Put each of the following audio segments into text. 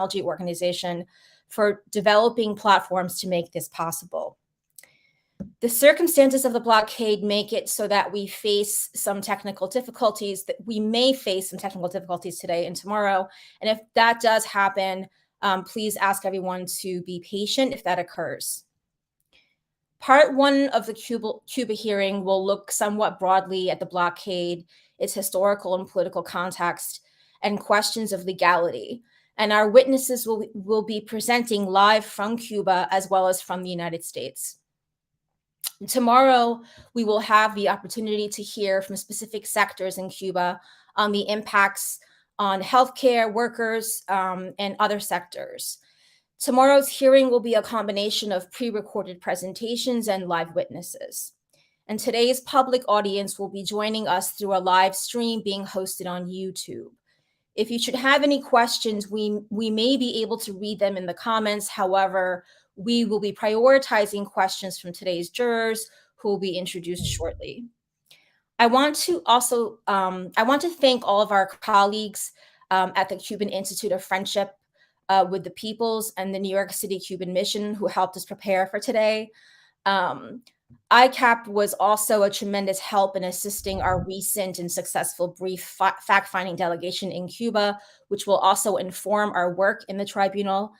Technology Organization for developing platforms to make this possible. The circumstances of the blockade make it so that we face some technical difficulties, that we may face some technical difficulties today and tomorrow. And if that does happen, please ask everyone to be patient if that occurs. Part one of the Cuba hearing will look somewhat broadly at the blockade, its historical and political context, and questions of legality. And our witnesses will be presenting live from Cuba as well as from the United States. Tomorrow, we will have the opportunity to hear from specific sectors in Cuba on the impacts on healthcare workers and other sectors. Tomorrow's hearing will be a combination of pre-recorded presentations and live witnesses. And today's public audience will be joining us through a live stream being hosted on YouTube. If you should have any questions, we may be able to read them in the comments. However, we will be prioritizing questions from today's jurors who will be introduced shortly. I want to thank all of our colleagues at the Cuban Institute of Friendship with the Peoples and the New York City Cuban Mission who helped us prepare for today. ICAP was also a tremendous help in assisting our recent and successful brief fact-finding delegation in Cuba, which will also inform our work in the tribunal.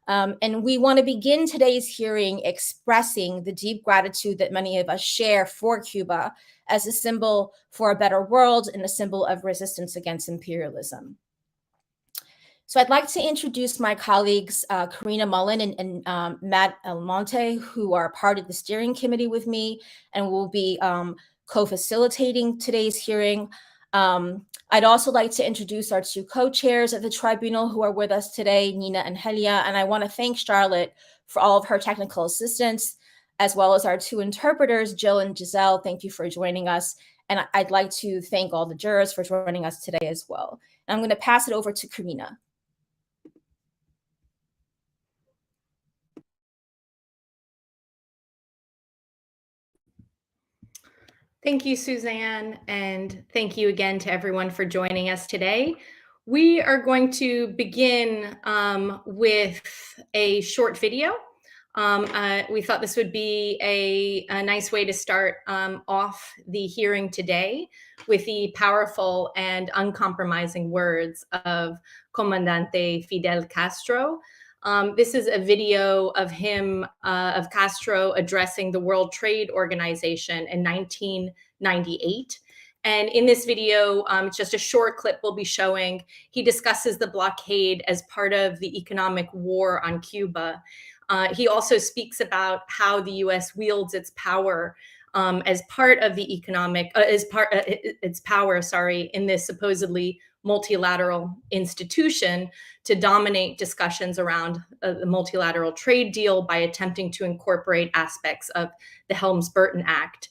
And we want to begin today's hearing expressing the deep gratitude that many of us share for Cuba as a symbol for a better world and a symbol of resistance against imperialism. So I'd like to introduce my colleagues, Karina Mullen and Matt Almonte, who are part of the steering committee with me and will be co-facilitating today's hearing. I'd also like to introduce our two co-chairs of the tribunal who are with us today, Nina and Helia, and I want to thank Charlotte for all of her technical assistance, as well as our two interpreters, Jill and Giselle. Thank you for joining us. And I'd like to thank all the jurors for joining us today as well. And I'm going to pass it over to Karina. Thank you, Suzanne, and thank you again to everyone for joining us today. We are going to begin with a short video. We thought this would be a nice way to start off the hearing today with the powerful and uncompromising words of Comandante Fidel Castro. This is a video of him, of Castro addressing the World Trade Organization in 1998. And in this video, it's just a short clip we'll be showing. He discusses the blockade as part of the economic war on Cuba. He also speaks about how the U.S. wields its power as part of the economic, its power, in this supposedly multilateral institution to dominate discussions around the multilateral trade deal by attempting to incorporate aspects of the Helms-Burton Act.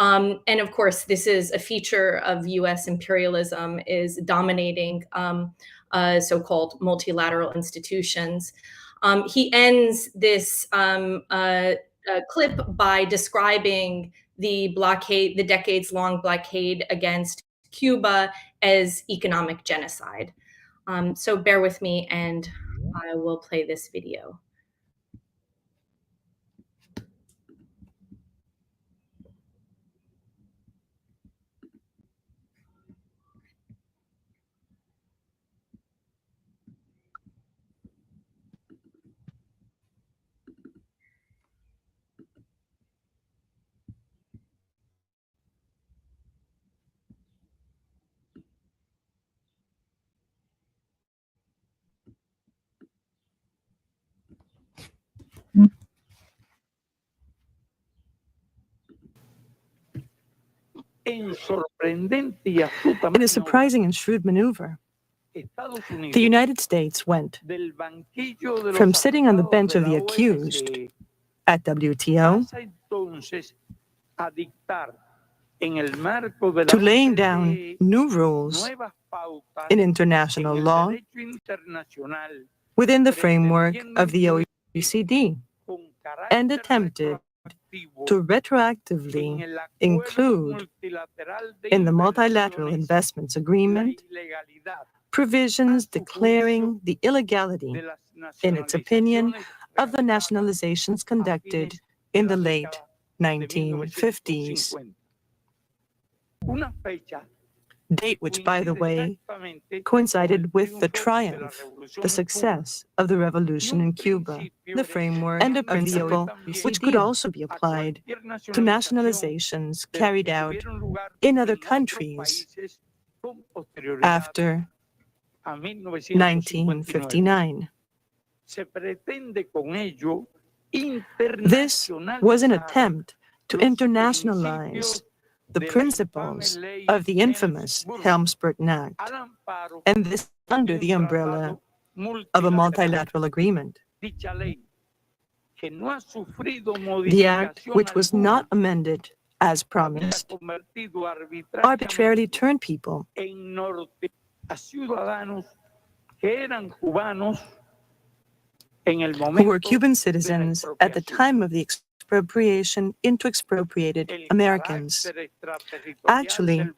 And of course, this is a feature of US imperialism, is dominating so-called multilateral institutions. He ends this clip by describing the blockade, the decades-long blockade against Cuba, as economic genocide. So bear with me and I will play this video. In a surprising and shrewd maneuver, the United States went from sitting on the bench of the accused at WTO to laying down new rules in international law within the framework of the OECD, and attempted to retroactively include in the multilateral investments agreement provisions declaring the illegality, in its opinion, of the nationalizations conducted in the late 1950s. Date which, by the way, coincided with the triumph, the success of the revolution in Cuba, the framework and a principle which could also be applied to nationalizations carried out in other countries after 1959. This was an attempt to internationalize the principles of the infamous Helms-Burton Act, and this under the umbrella of a multilateral agreement. The act, which was not amended as promised, arbitrarily turned people who were Cuban citizens at the time of the expropriation into expropriated Americans. Actually,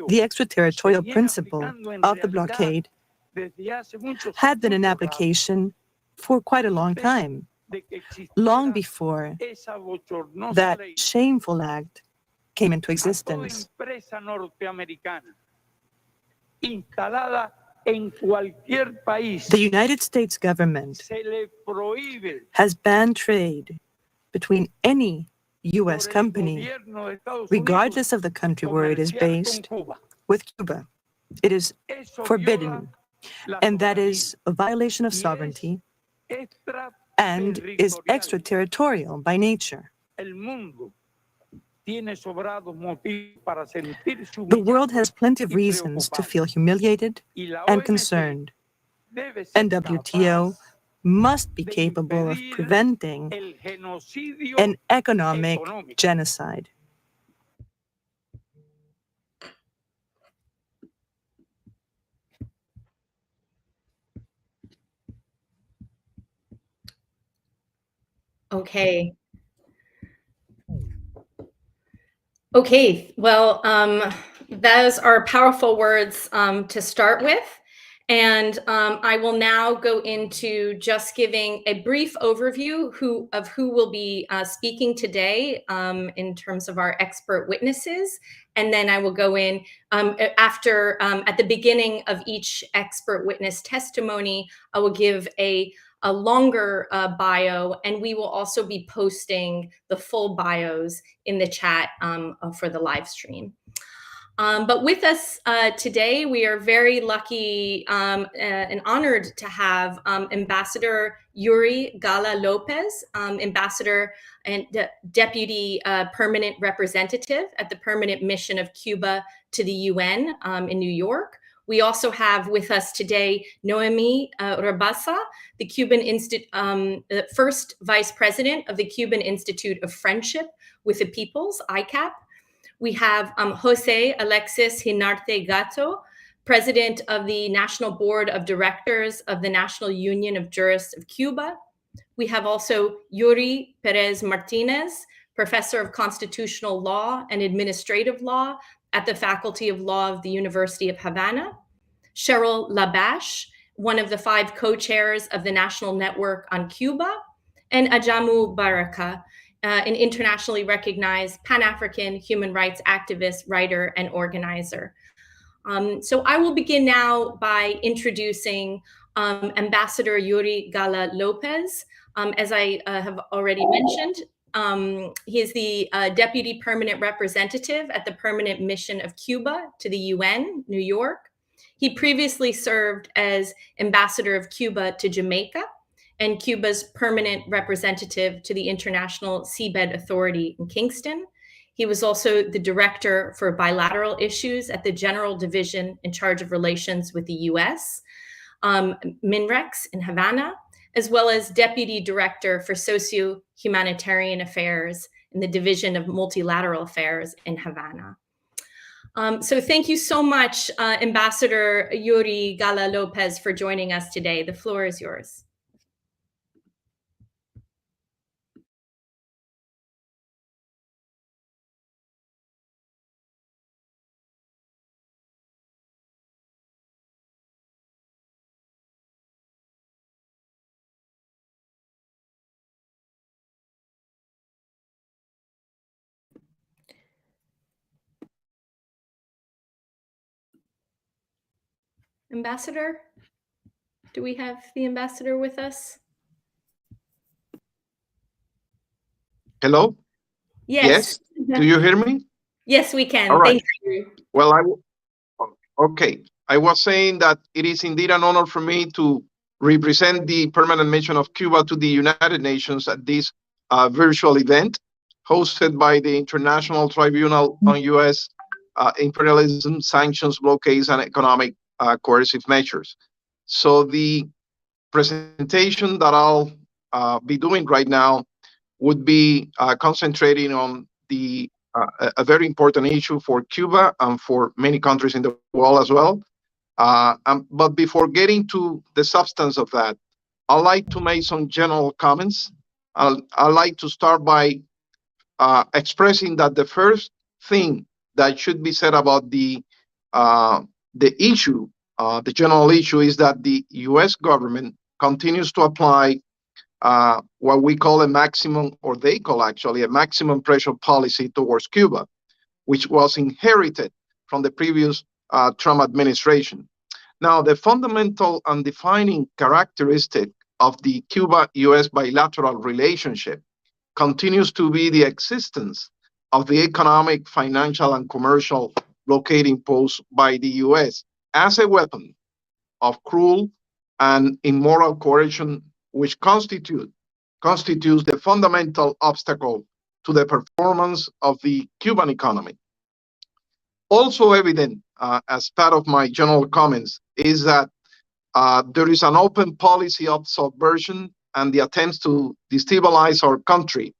the extraterritorial principle of the blockade had been in application for quite a long time, long before that shameful act came into existence. The United States government has banned trade between any U.S. company, regardless of the country where it is based, with Cuba. It is forbidden, and that is a violation of sovereignty and is extraterritorial by nature. The world has plenty of reasons to feel humiliated and concerned, and WTO must be capable of preventing an economic genocide. Okay. Okay, well, those are powerful words to start with. And I will now go into just giving a brief overview of who will be speaking today in terms of our expert witnesses. And then I will go in after, at the beginning of each expert witness testimony, I will give a longer bio, and we will also be posting the full bios in the chat for the live stream. But with us today, we are very lucky and honored to have Ambassador Yuri Gala Lopez, Ambassador and Deputy Permanent Representative at the Permanent Mission of Cuba to the UN in New York. We also have with us today Noemi Rabassa, the the first Vice President of the Cuban Institute of Friendship with the Peoples, ICAP. We have Jose Alexis Hinarde Gato, President of the National Board of Directors of the National Union of Jurists of Cuba. We have also Yuri Perez Martinez, Professor of Constitutional Law and Administrative Law at the Faculty of Law of the University of Havana. Cheryl Labash, one of the 5 co-chairs of the National Network on Cuba. And Ajamu Baraka, an internationally recognized Pan-African human rights activist, writer, and organizer. So I will begin now by introducing Ambassador Yuri Gala Lopez. As I have already mentioned, he is the Deputy Permanent Representative at the Permanent Mission of Cuba to the UN, New York. He previously served as Ambassador of Cuba to Jamaica and Cuba's permanent representative to the International Seabed Authority in Kingston. He was also the director for bilateral issues at the General Division in charge of relations with the US, MINREX in Havana, as well as deputy director for socio-humanitarian affairs in the Division of Multilateral Affairs in Havana. So thank you so much, Ambassador Yuri Gala Lopez, for joining us today. The floor is yours. Ambassador? Do we have the ambassador with us? Hello? Yes. Do you hear me? Yes, we can. All right. Thank you. Well, okay. I was saying that it is indeed an honor for me to represent the permanent mission of Cuba to the United Nations at this virtual event hosted by the International Tribunal on U.S. Imperialism, sanctions, blockades, and economic coercive measures. So the presentation that I'll be doing right now would be concentrating on a very important issue for Cuba and for many countries in the world as well. But before getting to the substance of that, I'd like to make some general comments. I'd like to start by expressing that the first thing that should be said about the issue, the general issue, is that the U.S. government continues to apply what we call a maximum, or they call actually a maximum pressure policy towards Cuba, which was inherited from the previous Trump administration. Now, the fundamental and defining characteristic of the Cuba-U.S. bilateral relationship continues to be the existence of the economic, financial, and commercial blockade imposed by the U.S. as a weapon of cruel and immoral coercion, which constitutes the fundamental obstacle to the performance of the Cuban economy. Also evident as part of my general comments is that there is an open policy of subversion and the attempts to destabilize our country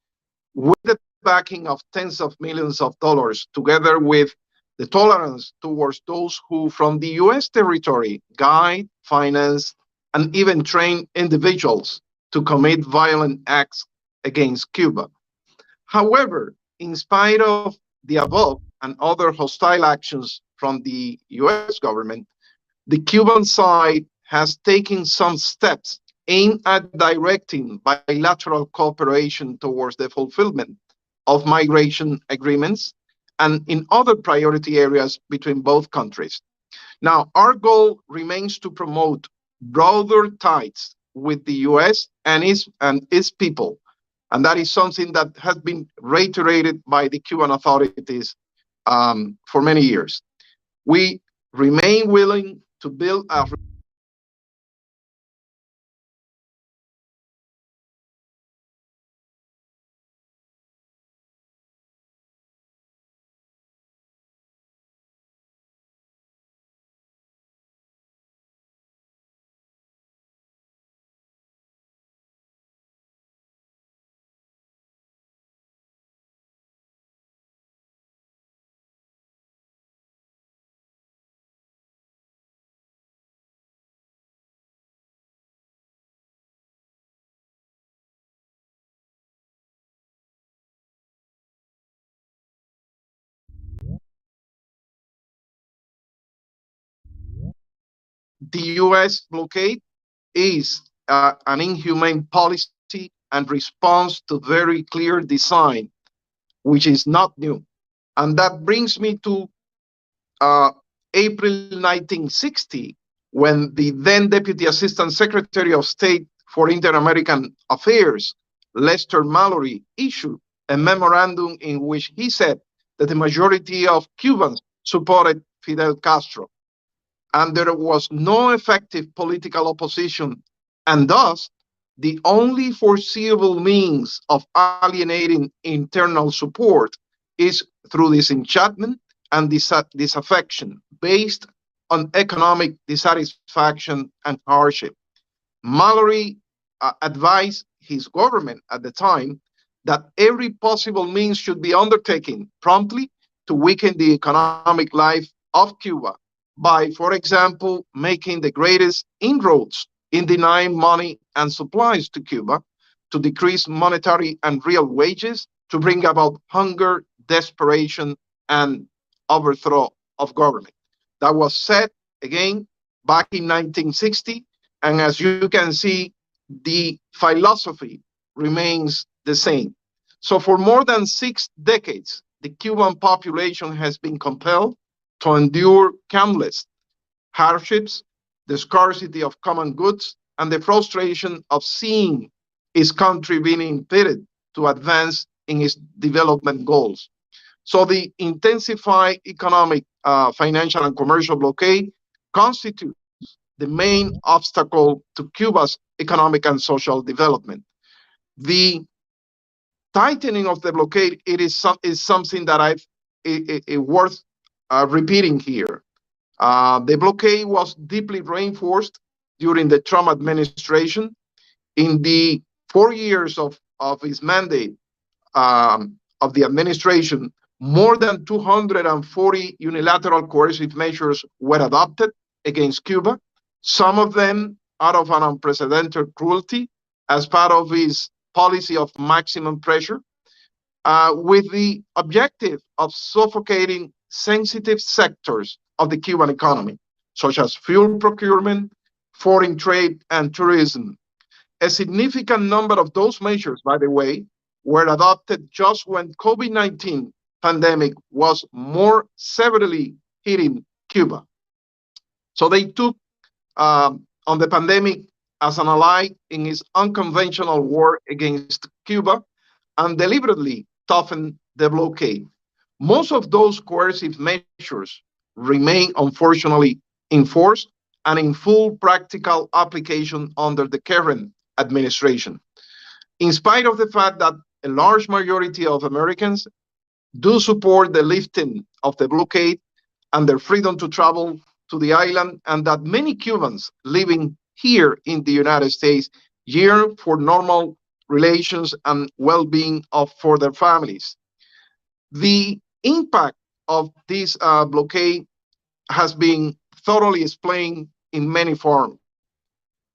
with the backing of tens of millions of dollars, together with the tolerance towards those who from the U.S. territory guide, finance, and even train individuals to commit violent acts against Cuba. However, in spite of the above and other hostile actions from the U.S. government, the Cuban side has taken some steps aimed at directing bilateral cooperation towards the fulfillment of migration agreements and in other priority areas between both countries. Now, our goal remains to promote broader ties with the U.S. and its people, and that is something that has been reiterated by the Cuban authorities for many years. We remain willing to build a the U.S. blockade is an inhumane policy and response to very clear design, which is not new. And that brings me to April 1960, when the then Deputy Assistant Secretary of State for Inter-American Affairs, Lester Mallory, issued a memorandum in which he said that the majority of Cubans supported Fidel Castro, and there was no effective political opposition, and thus the only foreseeable means of alienating internal support is through disenchantment and disaffection based on economic dissatisfaction and hardship. Mallory advised his government at the time that every possible means should be undertaken promptly to weaken the economic life of Cuba by, for example, making the greatest inroads in denying money and supplies to Cuba, to decrease monetary and real wages, to bring about hunger, desperation, and overthrow of government. That was said again back in 1960, and as you can see, the philosophy remains the same. So for more than 6 decades, the Cuban population has been compelled to endure countless hardships the scarcity of common goods, and the frustration of seeing its country being impeded to advance in its development goals. So the intensified economic, financial, and commercial blockade constitutes the main obstacle to Cuba's economic and social development. The tightening of the blockade is something that it worth repeating here. The blockade was deeply reinforced during the Trump administration. In the 4 years of his mandate of the administration, more than 240 unilateral coercive measures were adopted against Cuba, some of them out of an unprecedented cruelty as part of his policy of maximum pressure, with the objective of suffocating sensitive sectors of the Cuban economy, such as fuel procurement, foreign trade, and tourism. A significant number of those measures, by the way, were adopted just when COVID-19 pandemic was more severely hitting Cuba. So they took on the pandemic as an ally in its unconventional war against Cuba and deliberately toughened the blockade. Most of those coercive measures remain, unfortunately, in force and in full practical application under the current administration. In spite of the fact that a large majority of Americans do support the lifting of the blockade and their freedom to travel to the island, and that many Cubans living here in the United States yearn for normal relations and well-being for their families. The impact of this blockade has been thoroughly explained in many forms.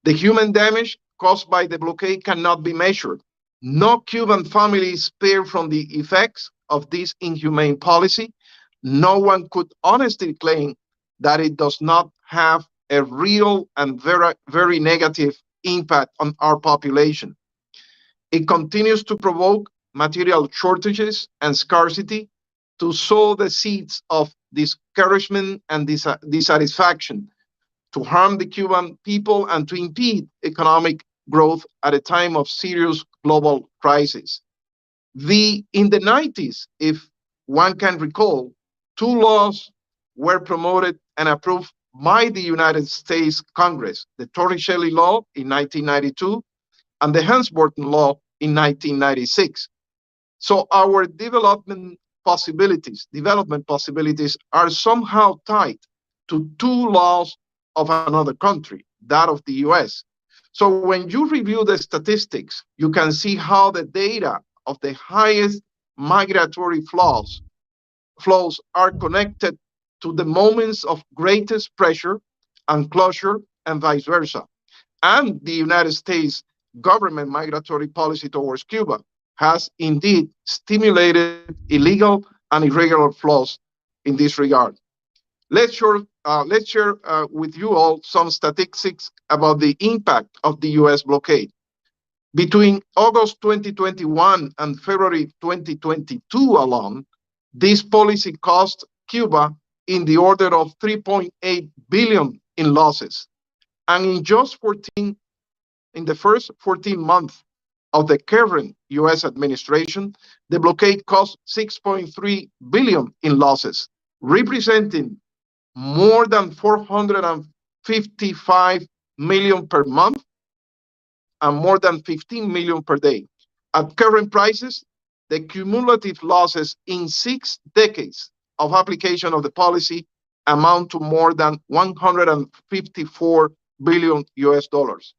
The human damage caused by the blockade cannot be measured. No Cuban family is spared from the effects of this inhumane policy. No one could honestly claim that it does not have a real and very, very negative impact on our population. It continues to provoke material shortages and scarcity, to sow the seeds of discouragement and dissatisfaction, to harm the Cuban people, and to impede economic growth at a time of serious global crisis. In the 90s, if one can recall, two laws were promoted and approved by the United States Congress: the Torricelli Law in 1992 and the Helms-Burton Law in 1996. So our development possibilities are somehow tied to two laws of another country, that of the US. So when you review the statistics, you can see how the data of the highest migratory flows are connected to the moments of greatest pressure and closure, and vice versa. And the United States government migratory policy towards Cuba has indeed stimulated illegal and irregular flows in this regard. Let's share with you all some statistics about the impact of the US blockade. Between August 2021 and February 2022 alone, this policy cost Cuba in the order of 3.8 billion in losses. And in the first 14 months of the current US administration, the blockade cost 6.3 billion in losses, representing more than 455 million per month and more than 15 million per day. At current prices, the cumulative losses in 6 decades of application of the policy amount to more than 154 billion US dollars.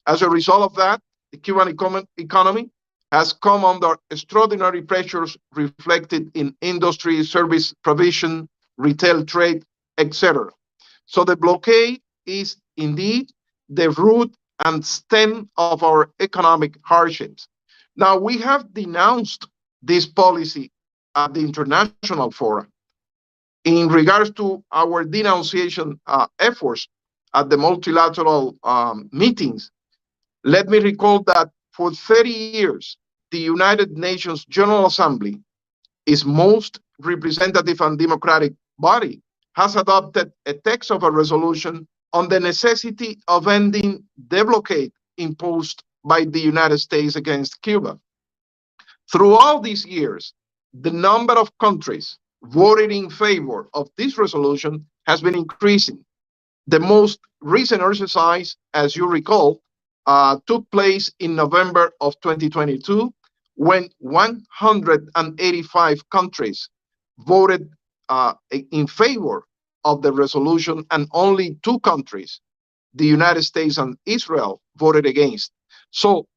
As a result of that, the Cuban economy has come under extraordinary pressures reflected in industry, service provision, retail trade, etc. So the blockade is indeed the root and stem of our economic hardships. Now, we have denounced this policy at the international forum. In regards to our denunciation efforts at the multilateral meetings, let me recall that for 30 years, the United Nations General Assembly, its most representative and democratic body, has adopted a text of a resolution on the necessity of ending the blockade imposed by the United States against Cuba. Throughout these years, the number of countries voted in favor of this resolution has been increasing. The most recent exercise, as you recall, took place in November of 2022, when 185 countries voted in favor of the resolution, and only 2 countries, the United States and Israel, voted against. So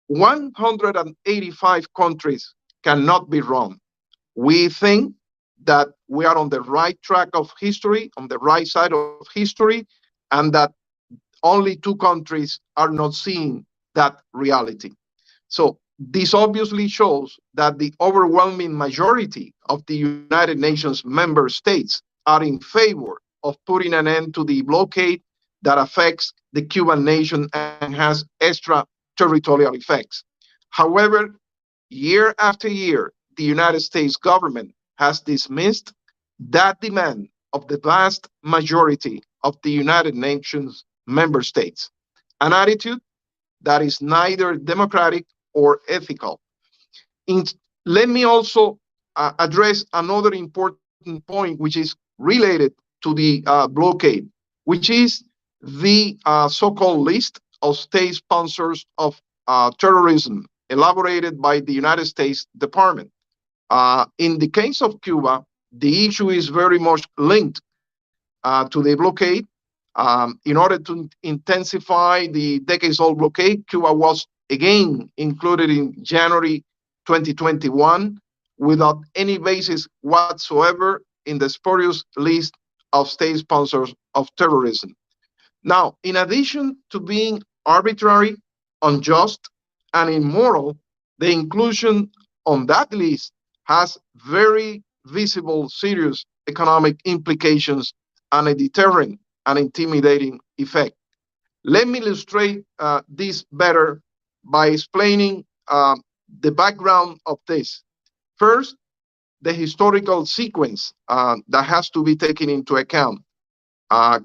185 countries cannot be wrong. We think that we are on the right track of history, on the right side of history, and that only 2 countries are not seeing that reality. So this obviously shows that the overwhelming majority of the United Nations member states are in favor of putting an end to the blockade that affects the Cuban nation and has extraterritorial effects. However, year after year, the United States government has dismissed that demand of the vast majority of the United Nations member states, an attitude that is neither democratic or ethical. Let me also address another important point, which is related to the blockade, which is the so-called list of state sponsors of terrorism elaborated by the United States Department. In the case of Cuba, the issue is very much linked to the blockade. In order to intensify the decades-old blockade, Cuba was again included in January 2021 without any basis whatsoever in the spurious list of state sponsors of terrorism. Now, in addition to being arbitrary, unjust, and immoral, the inclusion on that list has very visible, serious economic implications and a deterrent and intimidating effect. Let me illustrate this better by explaining the background of this. First, the historical sequence that has to be taken into account.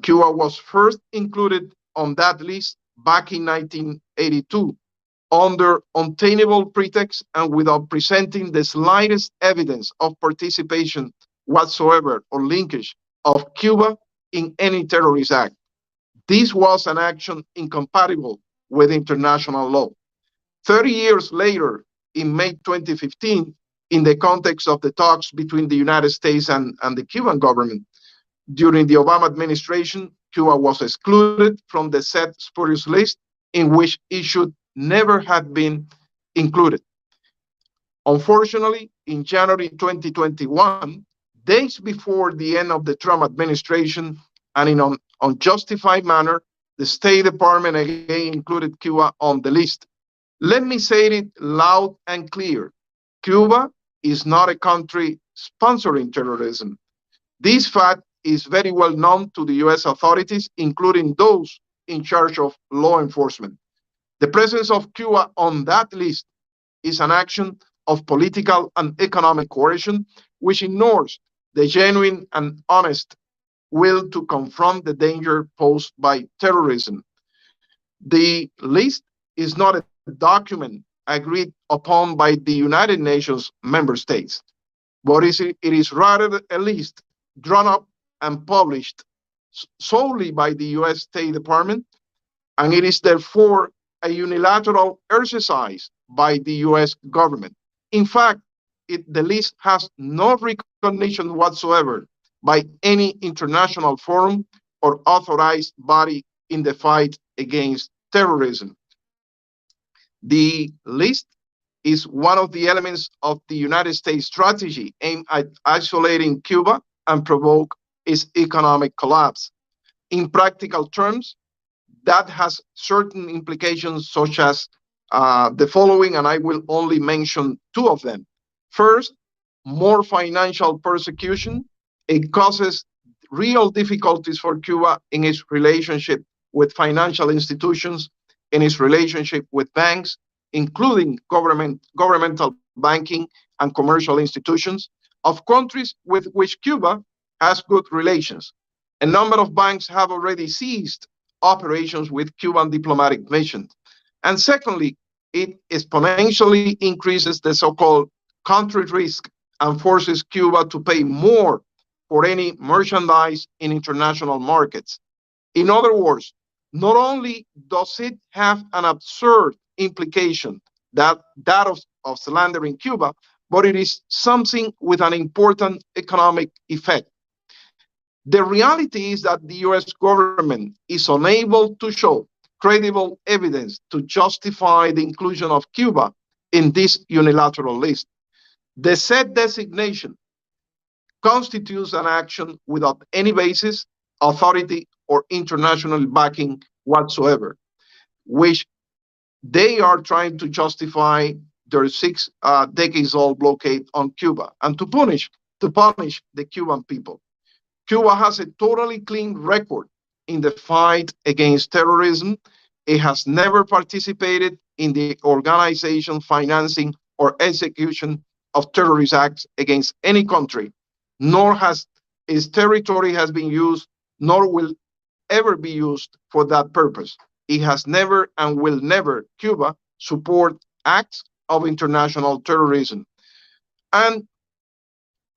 Cuba was first included on that list back in 1982 under untenable pretext and without presenting the slightest evidence of participation whatsoever or linkage of Cuba in any terrorist act. This was an action incompatible with international law. 30 years later, in May 2015, in the context of the talks between the United States and the Cuban government, during the Obama administration, Cuba was excluded from the said spurious list, in which it should never have been included. Unfortunately, in January 2021, days before the end of the Trump administration, and in an unjustified manner, the State Department again included Cuba on the list. Let me say it loud and clear. Cuba is not a country sponsoring terrorism. This fact is very well known to the US authorities, including those in charge of law enforcement. The presence of Cuba on that list is an action of political and economic coercion, which ignores the genuine and honest will to confront the danger posed by terrorism. The list is not a document agreed upon by the United Nations member states, but it is rather a list drawn up and published solely by the US State Department, and it is therefore a unilateral exercise by the US government. In fact, the list has no recognition whatsoever by any international forum or authorized body in the fight against terrorism. The list is one of the elements of the United States strategy aimed at isolating Cuba and provoke its economic collapse. In practical terms, that has certain implications, such as the following, and I will only mention 2 of them. First, more financial persecution. It causes real difficulties for Cuba in its relationship with financial institutions, in its relationship with banks, including governmental banking and commercial institutions of countries with which Cuba has good relations. A number of banks have already ceased operations with Cuban diplomatic missions. And secondly, it exponentially increases the so-called country risk and forces Cuba to pay more for any merchandise in international markets. In other words, not only does it have an absurd implication that of slandering Cuba, but it is something with an important economic effect. The reality is that the US government is unable to show credible evidence to justify the inclusion of Cuba in this unilateral list. The said designation constitutes an action without any basis, authority, or international backing whatsoever, which they are trying to justify their six decades old blockade on Cuba and to punish the Cuban people. Cuba has a totally clean record in the fight against terrorism. It has never participated in the organization, financing, or execution of terrorist acts against any country, nor has its territory has been used, nor will ever be used for that purpose. It has never and will never, Cuba, support acts of international terrorism. And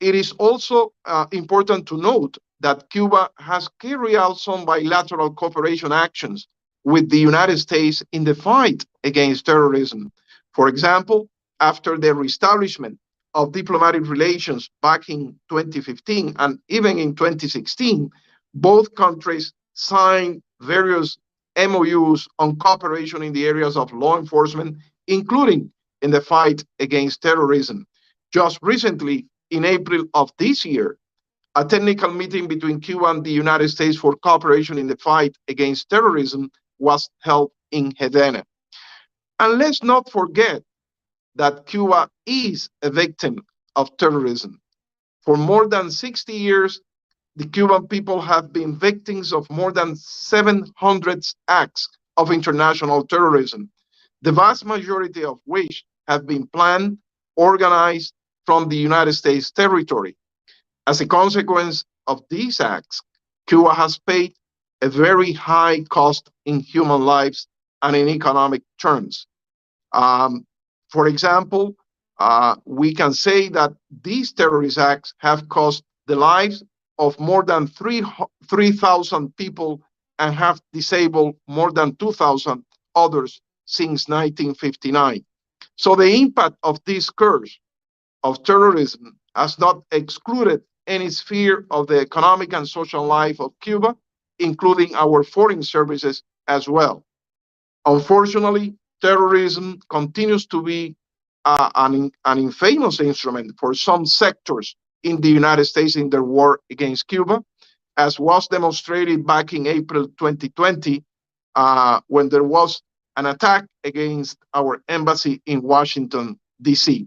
it is also important to note that Cuba has carried out some bilateral cooperation actions with the United States in the fight against terrorism. For example, after the reestablishment of diplomatic relations back in 2015 and even in 2016, both countries signed various MOUs on cooperation in the areas of law enforcement, including in the fight against terrorism. Just recently, in April of this year, a technical meeting between Cuba and the United States for cooperation in the fight against terrorism was held in Havana. And let's not forget that Cuba is a victim of terrorism. For more than 60 years, the Cuban people have been victims of more than 700 acts of international terrorism, the vast majority of which have been planned, organized from the United States territory. As a consequence of these acts, Cuba has paid a very high cost in human lives and in economic terms. For example, we can say that these terrorist acts have cost the lives of more than 3,000 people and have disabled more than 2,000 others since 1959. So the impact of this curse of terrorism has not excluded any sphere of the economic and social life of Cuba, including our foreign services as well. Unfortunately, terrorism continues to be an infamous instrument for some sectors in the United States in their war against Cuba, as was demonstrated back in April 2020, when there was an attack against our embassy in Washington, D.C.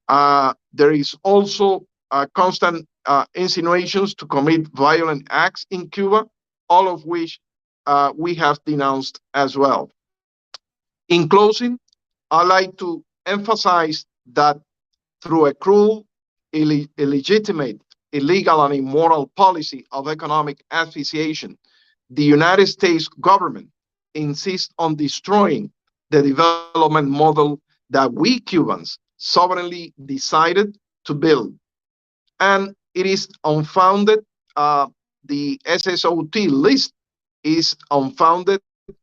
There is also constant insinuations to commit violent acts in Cuba, all of which we have denounced as well. In closing, I'd like to emphasize that through a cruel, illegitimate, illegal, and immoral policy of economic asphyxiation, the United States government insists on destroying the development model that we Cubans sovereignly decided to build. And it is unfounded. The SSOT list is unfounded,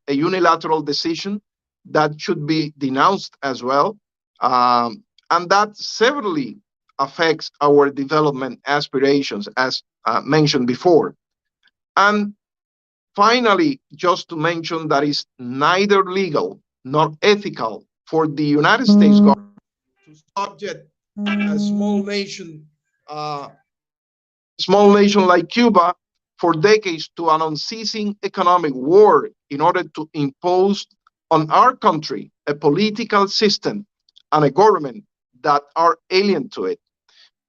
a unilateral decision that should be denounced as well. And that severely affects our development aspirations, as mentioned before. And finally, just to mention that it's neither legal nor ethical for the United States government to subject a small nation like Cuba for decades to an unceasing economic war in order to impose on our country a political system and a government that are alien to it.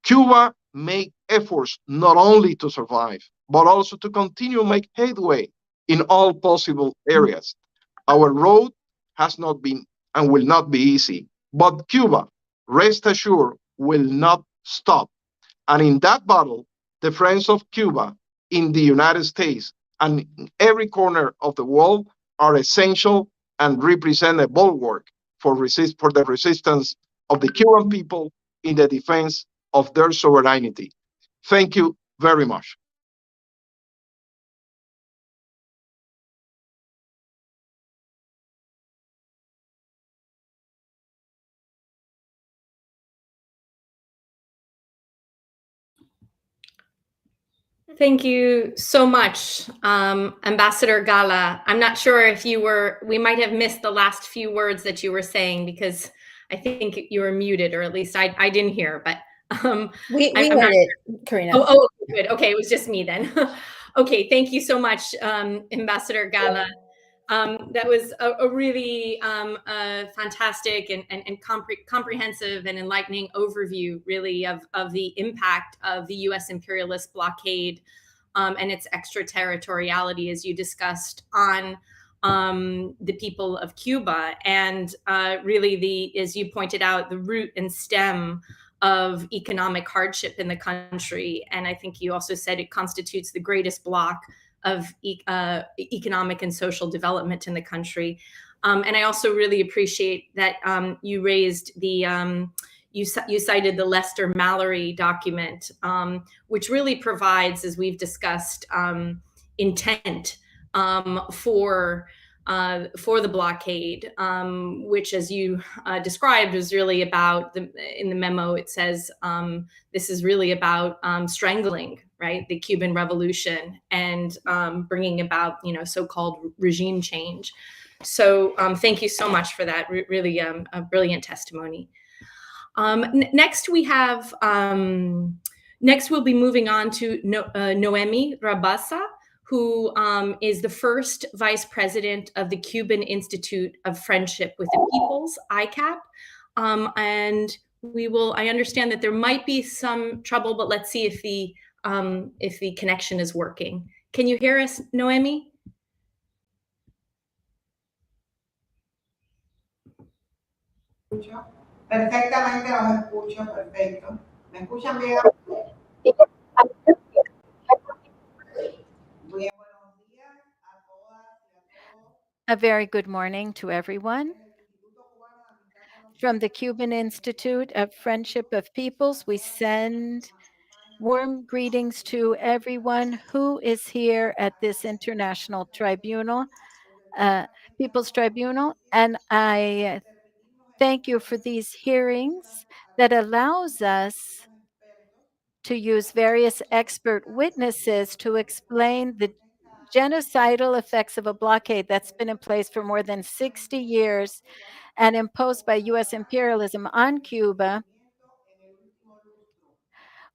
Cuba make efforts not only to survive, but also to continue make headway in all possible areas. Our road has not been and will not be easy, but Cuba, rest assured, will not stop. And in that battle, the friends of Cuba in the United States and in every corner of the world are essential and represent a bulwark for the resistance of the Cuban people in the defense of their sovereignty. Thank you very much. Thank you so much, Ambassador Gala. I'm not sure if we might have missed the last few words that you were saying because I think you were muted, or at least I didn't hear, but we I'm heard not it, sure. Karina. Oh, good. Okay, it was just me then. Okay, thank you so much, Ambassador Gala. That was a really fantastic and comprehensive and enlightening overview, really, of the impact of the U.S. imperialist blockade and its extraterritoriality, as you discussed, on the people of Cuba, and really, as you pointed out, the root and stem of economic hardship in the country. And I think you also said it constitutes the greatest block of economic and social development in the country. And I also really appreciate that you raised you cited the Lester Mallory document, which really provides, as we've discussed, intent for the blockade, which, as you described, was really about in the memo. It says this is really about strangling, right, the Cuban Revolution and bringing about, so-called regime change. So thank you so much for that. Really a brilliant testimony. Next we'll be moving on to Noemi Rabassa, who is the first vice president of the Cuban Institute of Friendship with the Peoples, ICAP. And I understand that there might be some trouble, but let's see if the connection is working. Can you hear us, Noemi? Perfectamente los escucho, perfecto. ¿Me escuchan bien? A very good morning to everyone. From the Cuban Institute of Friendship of Peoples, we send warm greetings to everyone who is here at this International Tribunal, People's Tribunal, and I thank you for these hearings that allows us to use various expert witnesses to explain the genocidal effects of a blockade that's been in place for more than 60 years and imposed by U.S. imperialism on Cuba,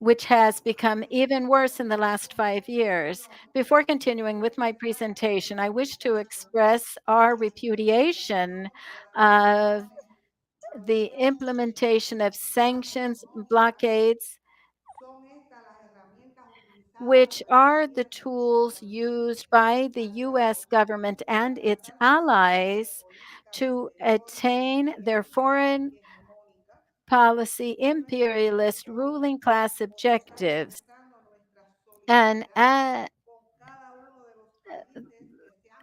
which has become even worse in the last 5 years. Before continuing with my presentation, I wish to express our repudiation of the implementation of sanctions, blockades, which are the tools used by the U.S. government and its allies to attain their foreign policy imperialist ruling class objectives.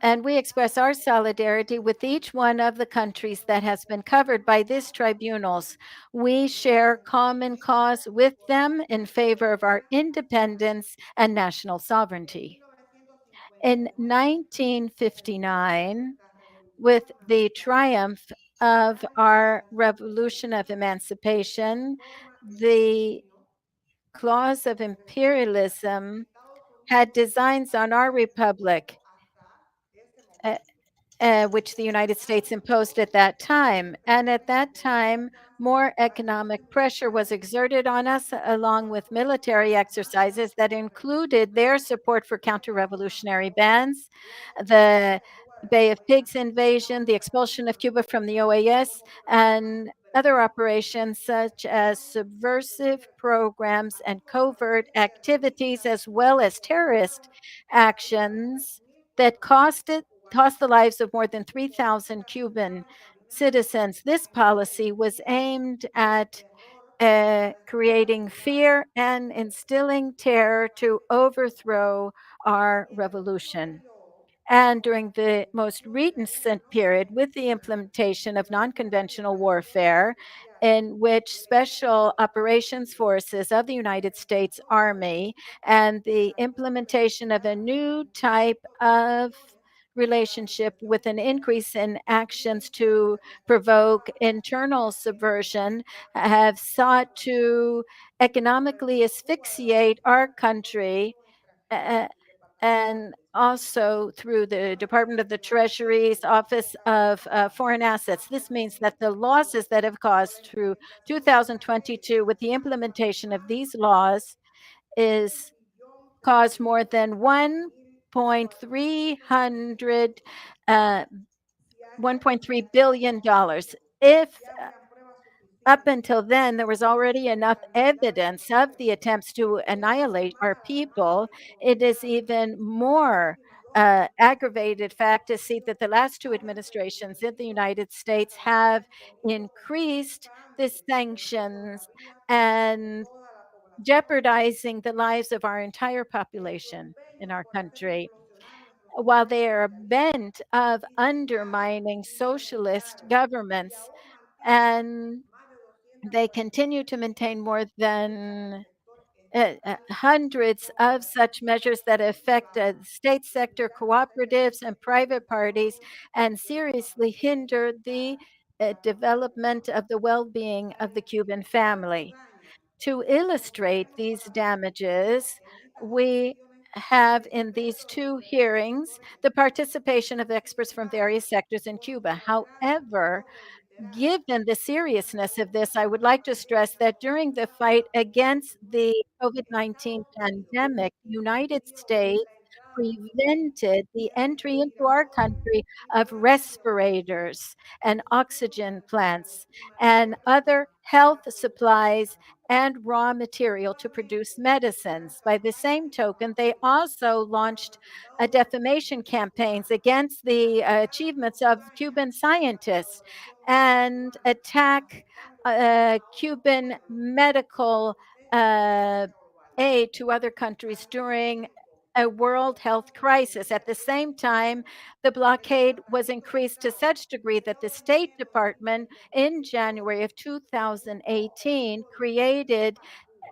And we express our solidarity with each one of the countries that has been covered by these tribunals. We share common cause with them in favor of our independence and national sovereignty. In 1959, with the triumph of our revolution of emancipation, the clause of imperialism had designs on our republic, which the United States imposed at that time. And at that time, more economic pressure was exerted on us, along with military exercises that included their support for counter-revolutionary bands, the Bay of Pigs invasion, the expulsion of Cuba from the OAS, and other operations such as subversive programs and covert activities, as well as terrorist actions that cost the lives of more than 3,000 Cuban citizens. This policy was aimed at creating fear and instilling terror to overthrow our revolution. And during the most recent period, with the implementation of non-conventional warfare, in which special operations forces of the United States Army and the implementation of a new type of relationship with an increase in actions to provoke internal subversion, have sought to economically asphyxiate our country, and also through the Department of the Treasury's Office of Foreign Assets. This means that the losses that have caused through 2022 with the implementation of these laws is caused more than 1.3 billion dollars. If up until then, there was already enough evidence of the attempts to annihilate our people, it is even more aggravated fact to see that the last two administrations in the United States have increased the sanctions and jeopardizing the lives of our entire population in our country, while they are bent of undermining socialist governments, and they continue to maintain more than hundreds of such measures that affect state sector cooperatives and private parties and seriously hinder the development of the well-being of the Cuban family. To illustrate these damages, we have in these two hearings the participation of experts from various sectors in Cuba. However, given the seriousness of this, I would like to stress that during the fight against the COVID-19 pandemic, the United States prevented the entry into our country of respirators and oxygen plants and other health supplies and raw material to produce medicines. By the same token, they also launched defamation campaigns against the achievements of Cuban scientists and attack Cuban medical aid to other countries during a world health crisis. At the same time, the blockade was increased to such degree that the State Department in January of 2018 created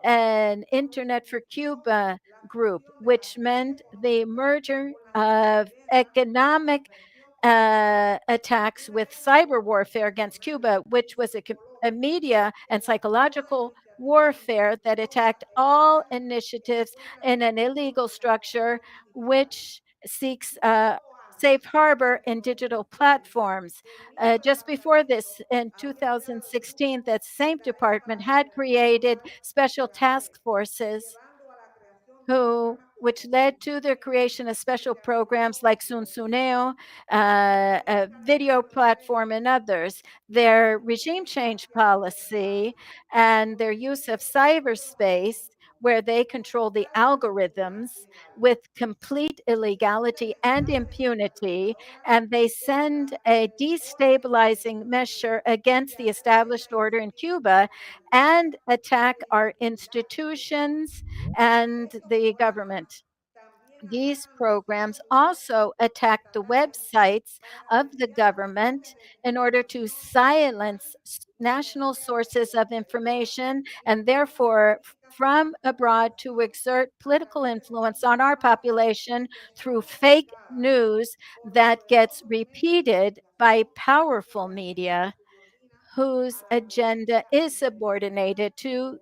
an Internet for Cuba group, which meant the merger of economic attacks with cyber warfare against Cuba, which was a media and psychological warfare that attacked all initiatives in an illegal structure which seeks safe harbor in digital platforms. Just before this, in 2016, that same department had created special task forces which led to the creation of special programs like Sunsuneo, a video platform, and others. Their regime change policy and their use of cyberspace, where they control the algorithms with complete illegality and impunity, and they send a destabilizing measure against the established order in Cuba and attack our institutions and the government. These programs also attack the websites of the government in order to silence national sources of information and therefore from abroad to exert political influence on our population through fake news that gets repeated by powerful media whose agenda is subordinated to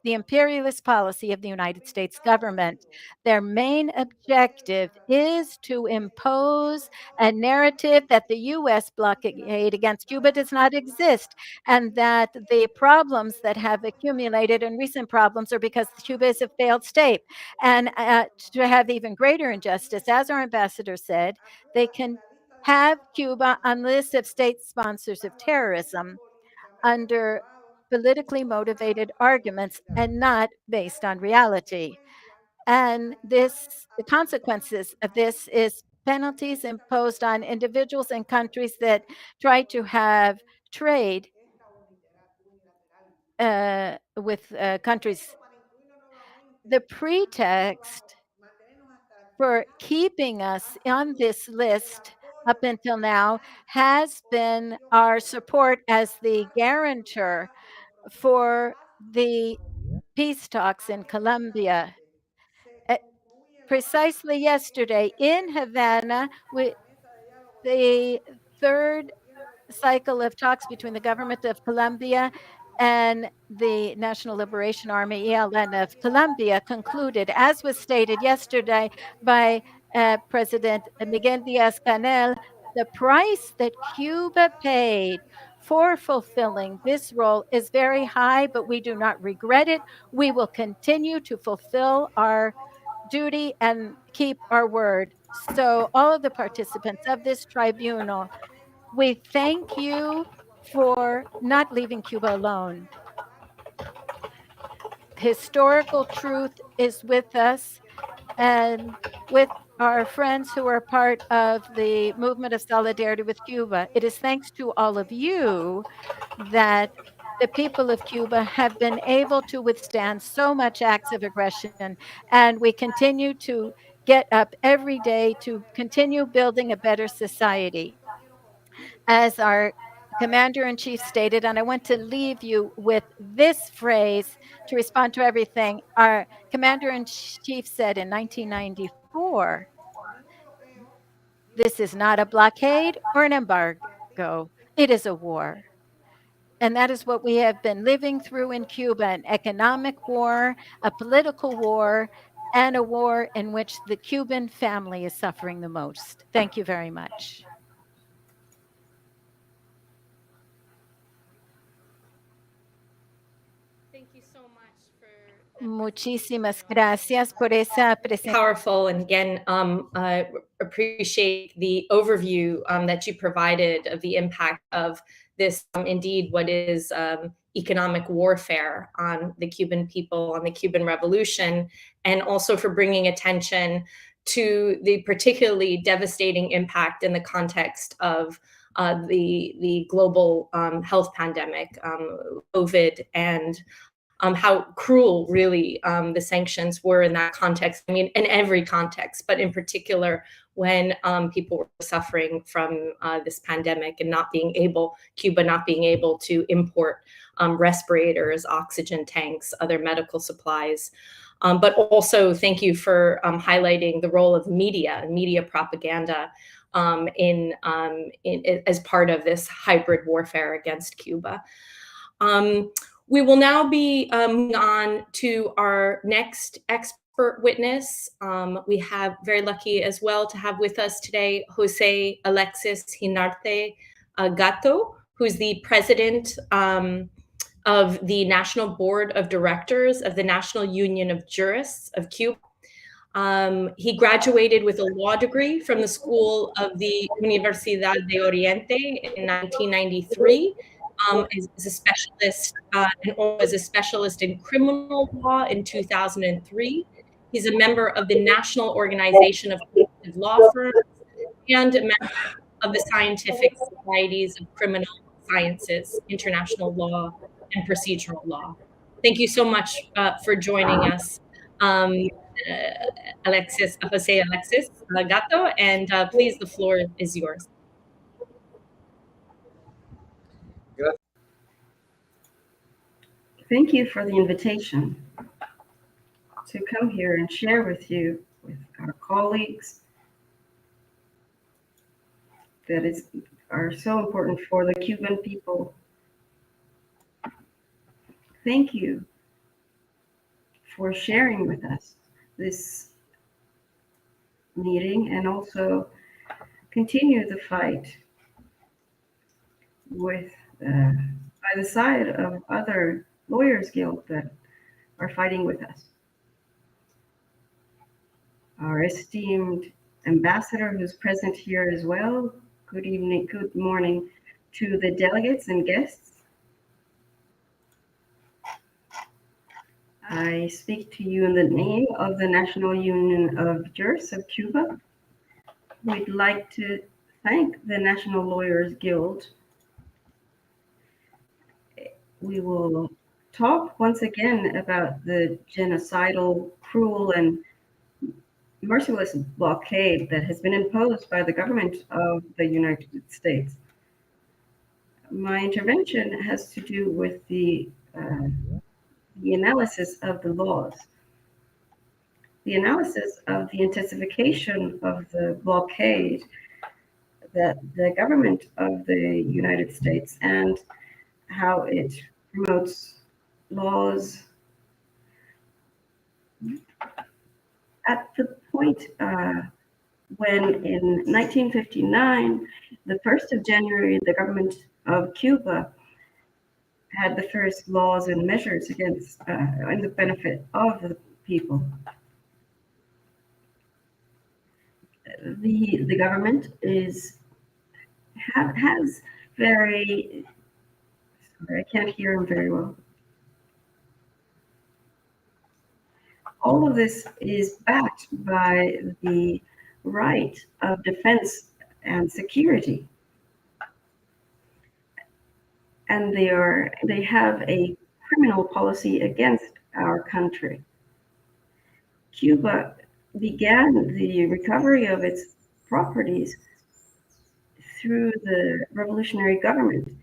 the imperialist policy of the United States government. Their main objective is to impose a narrative that the U.S. blockade against Cuba does not exist, and that the problems that have accumulated and recent problems are because Cuba is a failed state. And to have even greater injustice, as our ambassador said, they can have Cuba on the list of state sponsors of terrorism under politically motivated arguments and not based on reality. And the consequences of this is penalties imposed on individuals and countries that try to have trade with countries. The pretext for keeping us on this list up until now has been our support as the guarantor for the peace talks in Colombia. Precisely yesterday in Havana, the third cycle of talks between the government of Colombia and the National Liberation Army, ELN of Colombia, concluded, as was stated yesterday by President Miguel Diaz-Canel, the price that Cuba paid for fulfilling this role is very high, but we do not regret it. We will continue to fulfill our duty and keep our word. So all of the participants of this tribunal, we thank you for not leaving Cuba alone. Historical truth is with us and with our friends who are part of the movement of solidarity with Cuba. It is thanks to all of you that the people of Cuba have been able to withstand so much acts of aggression, and we continue to get up every day to continue building a better society. As our commander-in-chief stated, and I want to leave you with this phrase to respond to everything. Our commander-in-chief said in 1994, this is not a blockade or an embargo, it is a war. And that is what we have been living through in Cuba, an economic war, a political war, and a war in which the Cuban family is suffering the most. Thank you very much. Thank you so much for Muchísimas gracias por esa presentación. Powerful, and again, appreciate the overview that you provided of the impact of this, indeed, what is economic warfare on the Cuban people, on the Cuban Revolution, and also for bringing attention to the particularly devastating impact in the context of the global health pandemic, COVID, and how cruel really the sanctions were in that context. I mean, in every context, but in particular when people were suffering from this pandemic and Cuba not being able to import respirators, oxygen tanks, other medical supplies. But also thank you for highlighting the role of media propaganda as part of this hybrid warfare against Cuba. We will now be moving on to our next expert witness. We have very lucky as well to have with us today Jose Alexis Hinarde Gato, who's the president of the National Board of Directors of the National Union of Jurists of Cuba. He graduated with a law degree from the School of the Universidad de Oriente in 1993. As a specialist and as a specialist in criminal law in 2003. He's a member of the National Organization of Collective Law Firms and a member of the Scientific Societies of Criminal Sciences, International Law, and Procedural Law. Thank you so much for joining us, Jose Alexis Gato, and please, the floor is yours. Thank you for the invitation to come here and share with you, with our colleagues, that are so important for the Cuban people. Thank you for sharing with us this meeting and also continue the fight with by the side of other lawyers guild that are fighting with us. Our esteemed ambassador who's present here as well. Good evening, good morning to the delegates and guests. I speak to you in the name of the National Union of Jurists of Cuba. We'd like to thank the National Lawyers Guild. We will talk once again about the genocidal, cruel, and merciless blockade that has been imposed by the government of the United States. My intervention has to do with the analysis of the laws, the analysis of the intensification of the blockade that the government of the United States and how it promotes laws at the point when in 1959, the 1st of January, the government of Cuba had the first laws and measures against in the benefit of the people. The government has very, sorry, I can't hear him very well. All of this is backed by the right of defense and security. And they have a criminal policy against our country. Cuba began the recovery of its properties through the revolutionary government,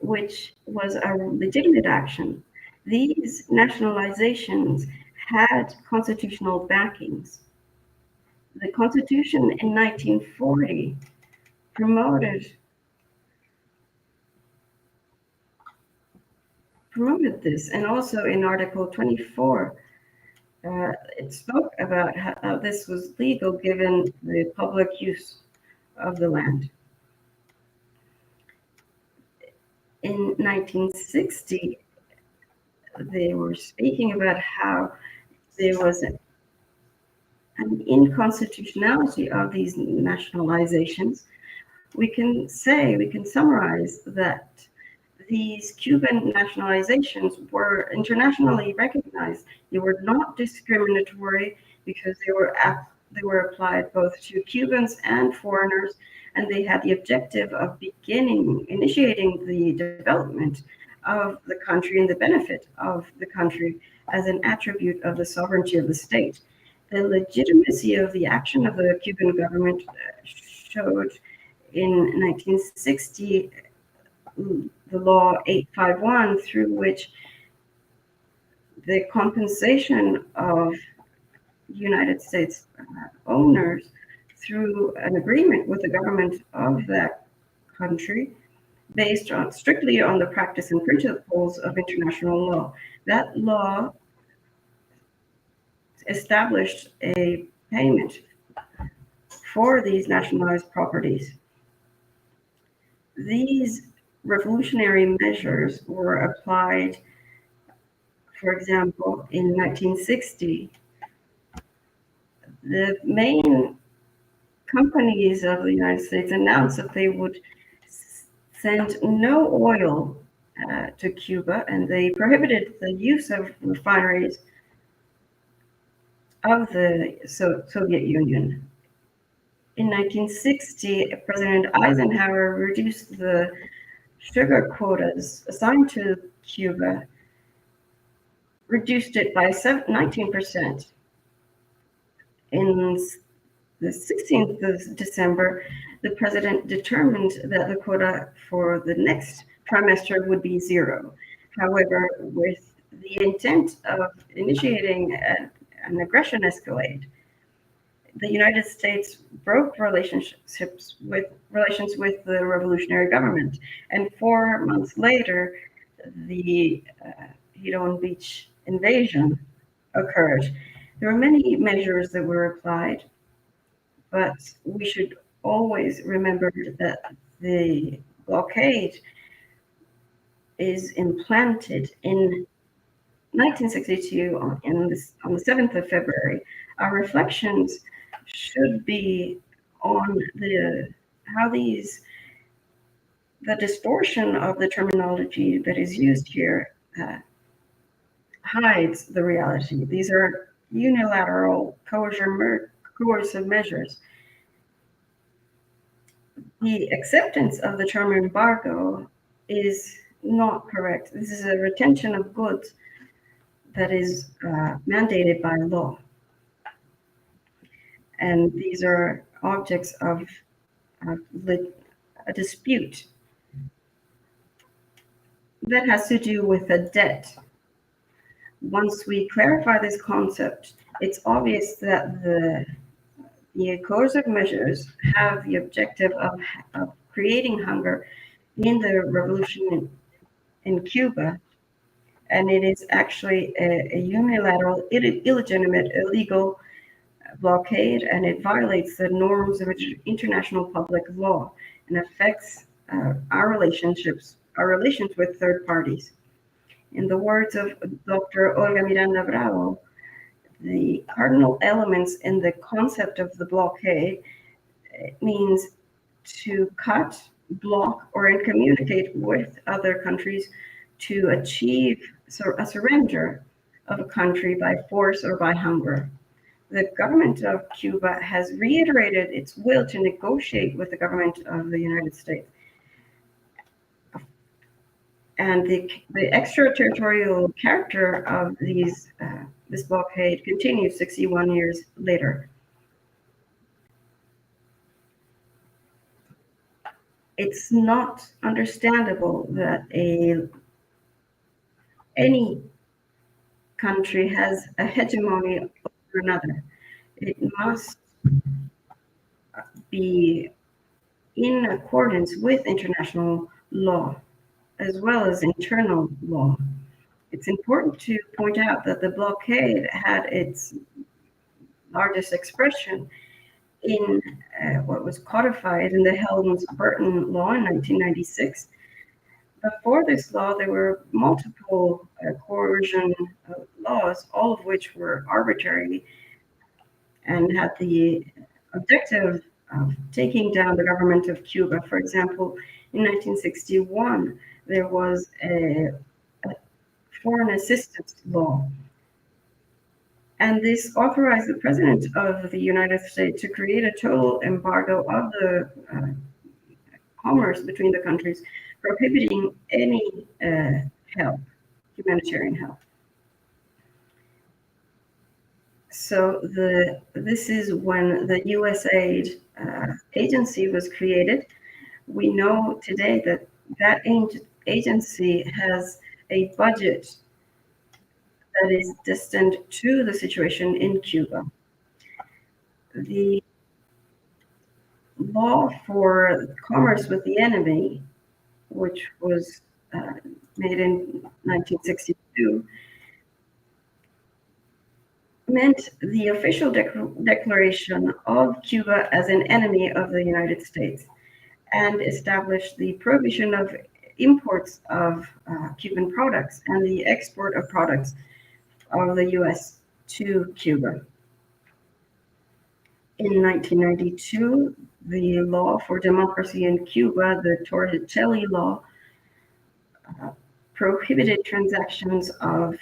which was a legitimate action. These nationalizations had constitutional backings. The Constitution in 1940 promoted this, and also in Article 24, it spoke about how this was legal given the public use of the land. In 1960, they were speaking about how there was an inconstitutionality of these nationalizations. We can summarize that these Cuban nationalizations were internationally recognized. They were not discriminatory because they were applied both to Cubans and foreigners, and they had the objective of initiating the development of the country and the benefit of the country as an attribute of the sovereignty of the state. The legitimacy of the action of the Cuban government showed in 1960 the law 851, through which the compensation of United States owners through an agreement with the government of that country based strictly on the practice and principles of international law. That law established a payment for these nationalized properties. These revolutionary measures were applied, for example, in 1960. The main companies of the United States announced that they would send no oil to Cuba, and they prohibited the use of refineries of the Soviet Union. In 1960, President Eisenhower reduced the sugar quotas assigned to Cuba, reduced it by 19%. In the 16th of December, the president determined that the quota for the next trimester would be 0. However, with the intent of initiating an aggression escalade, the United States broke relations with the revolutionary government, and 4 months later, the Hedon Beach invasion occurred. There were many measures that were applied, but we should always remember that the blockade is implanted in 1962 on the 7th of February. Our reflections should be on the distortion of the terminology that is used here hides the reality. These are unilateral coercive measures. The acceptance of the term embargo is not correct. This is a retention of goods that is mandated by law. And these are objects of a dispute that has to do with a debt. Once we clarify this concept, it's obvious that the coercive measures have the objective of creating hunger in the revolution in Cuba, and it is actually a unilateral, illegitimate, illegal blockade, and it violates the norms of international public law and affects our relations with third parties. In the words of Dr. Olga Miranda Bravo, the cardinal elements in the concept of the blockade means to cut, block, or incommunicate with other countries to achieve a surrender of a country by force or by hunger. The government of Cuba has reiterated its will to negotiate with the government of the United States. And the extraterritorial character of this blockade continues 61 years later. It's not understandable that any country has a hegemony over another. It must be in accordance with international law as well as internal law. It's important to point out that the blockade had its largest expression in what was codified in the Helms-Burton Law in 1996. Before this law, there were multiple coercion laws, all of which were arbitrary and had the objective of taking down the government of Cuba. For example, in 1961, there was a foreign assistance law. And this authorized the President of the United States to create a total embargo of the commerce between the countries, prohibiting any help, humanitarian help. So this is when the USAID agency was created. We know today that that agency has a budget that is destined to the situation in Cuba. The law for commerce with the enemy, which was made in 1962, meant the official declaration of Cuba as an enemy of the United States and established the prohibition of imports of Cuban products and the export of products of the US to Cuba. In 1992, the law for democracy in Cuba, the Torricelli law, prohibited transactions of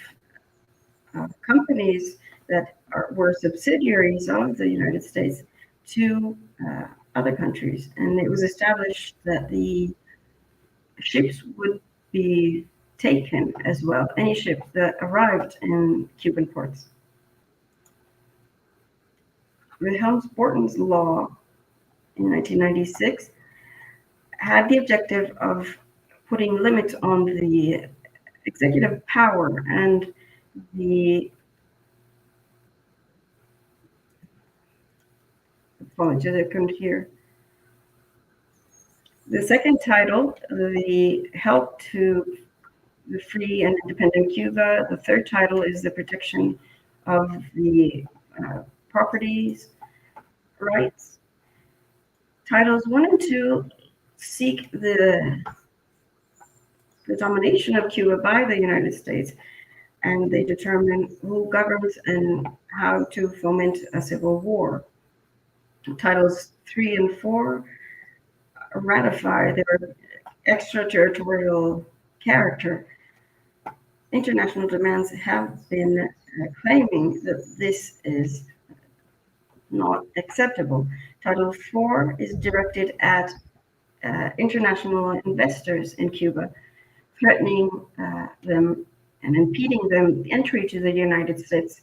companies that were subsidiaries of the United States to other countries. And it was established that the ships would be taken as well, any ship that arrived in Cuban ports. The Helms-Burton law in 1996 had the objective of putting limits on the executive power and the apologies, I couldn't hear. The second title, the help to the free and independent Cuba. The third title is the protection of the properties rights. Titles 1 and 2 seek the domination of Cuba by the United States, and they determine who governs and how to foment a civil war. Titles 3 and 4 ratify their extraterritorial character. International demands have been claiming that this is not acceptable. Title 4 is directed at international investors in Cuba threatening them and impeding them entry to the United States.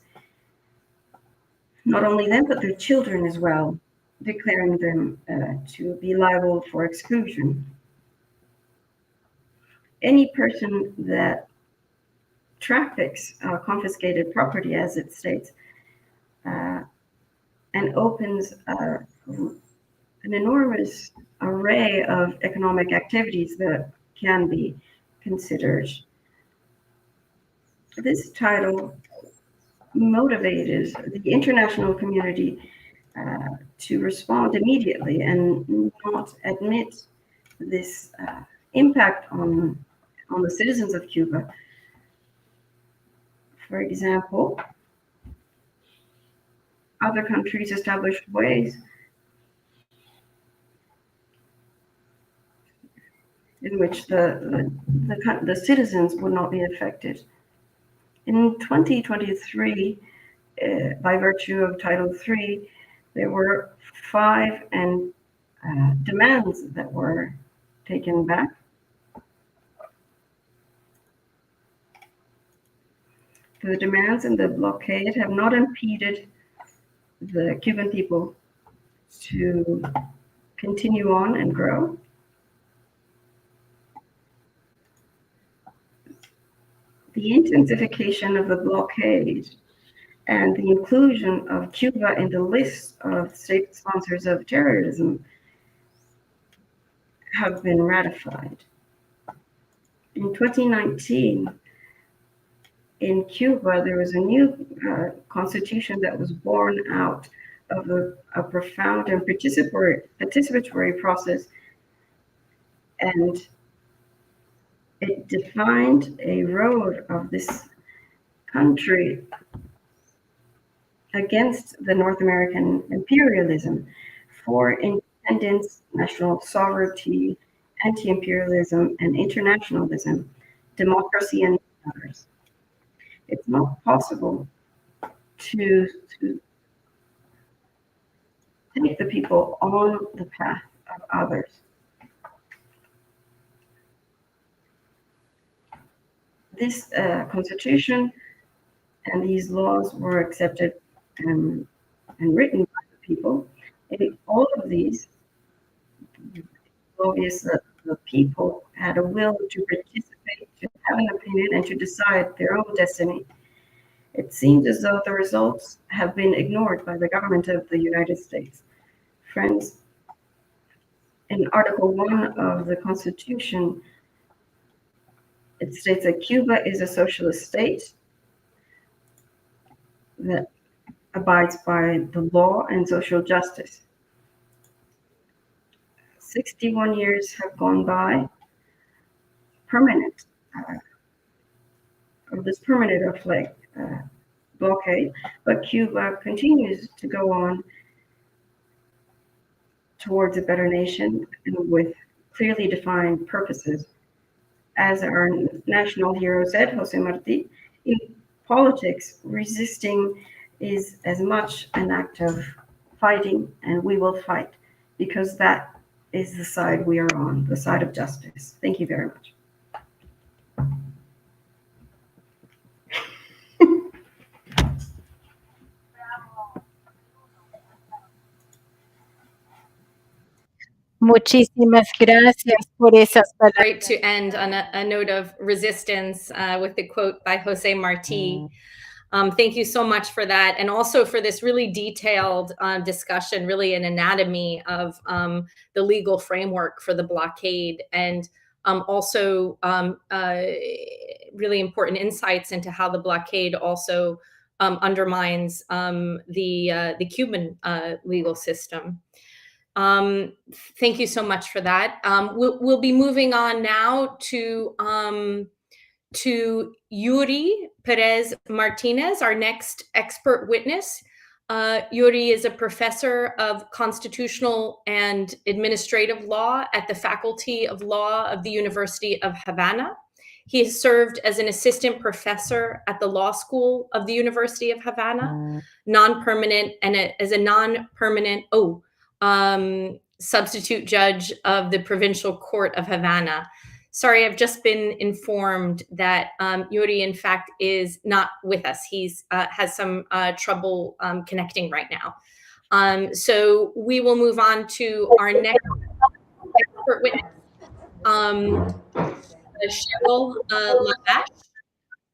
Not only them, but their children as well, declaring them to be liable for exclusion. Any person that traffics confiscated property, as it states, and opens an enormous array of economic activities that can be considered. This title motivated the international community to respond immediately and not admit this impact on the citizens of Cuba. For example, other countries established ways in which the citizens would not be affected. In 2023, by virtue of Title III, there were 5 demands that were taken back. The demands in the blockade have not impeded the Cuban people to continue on and grow. The intensification of the blockade and the inclusion of Cuba in the list of state sponsors of terrorism have been ratified. In 2019, in Cuba, there was a new constitution that was born out of a profound and participatory process, and it defined a road of this country against the North American imperialism for independence, national sovereignty, anti-imperialism, and internationalism, democracy, and others. It's not possible to take the people on the path of others. This constitution and these laws were accepted and written by the people. In all of these, obviously, the people had a will to participate, to have an opinion, and to decide their own destiny. It seems as though the results have been ignored by the government of the United States. Friends, in Article 1 of the Constitution, it states that Cuba is a socialist state that abides by the law and social justice. 61 years have gone by, of this permanent blockade, but Cuba continues to go on towards a better nation and with clearly defined purposes. As our national hero said, Jose Marti, in politics, resisting is as much an act of fighting, and we will fight because that is the side we are on, the side of justice. Thank you very much. Muchísimas gracias por esas palabras. Great to end on a note of resistance with the quote by Jose Marti. Thank you so much for that, and also for this really detailed discussion, really an anatomy of the legal framework for the blockade, and also really important insights into how the blockade also undermines the Cuban legal system. Thank you so much for that. We'll be moving on now to Yuri Perez Martinez, our next expert witness. Yuri is a professor of constitutional and administrative law at the Faculty of Law of the University of Havana. He has served as an assistant professor at the Law School of the University of Havana, non-permanent, and as a non-permanent, substitute judge of the Provincial Court of Havana. Sorry, I've just been informed that Yuri, in fact, is not with us. He's has some trouble connecting right now. So we will move on to our next expert witness, Cheryl Labash,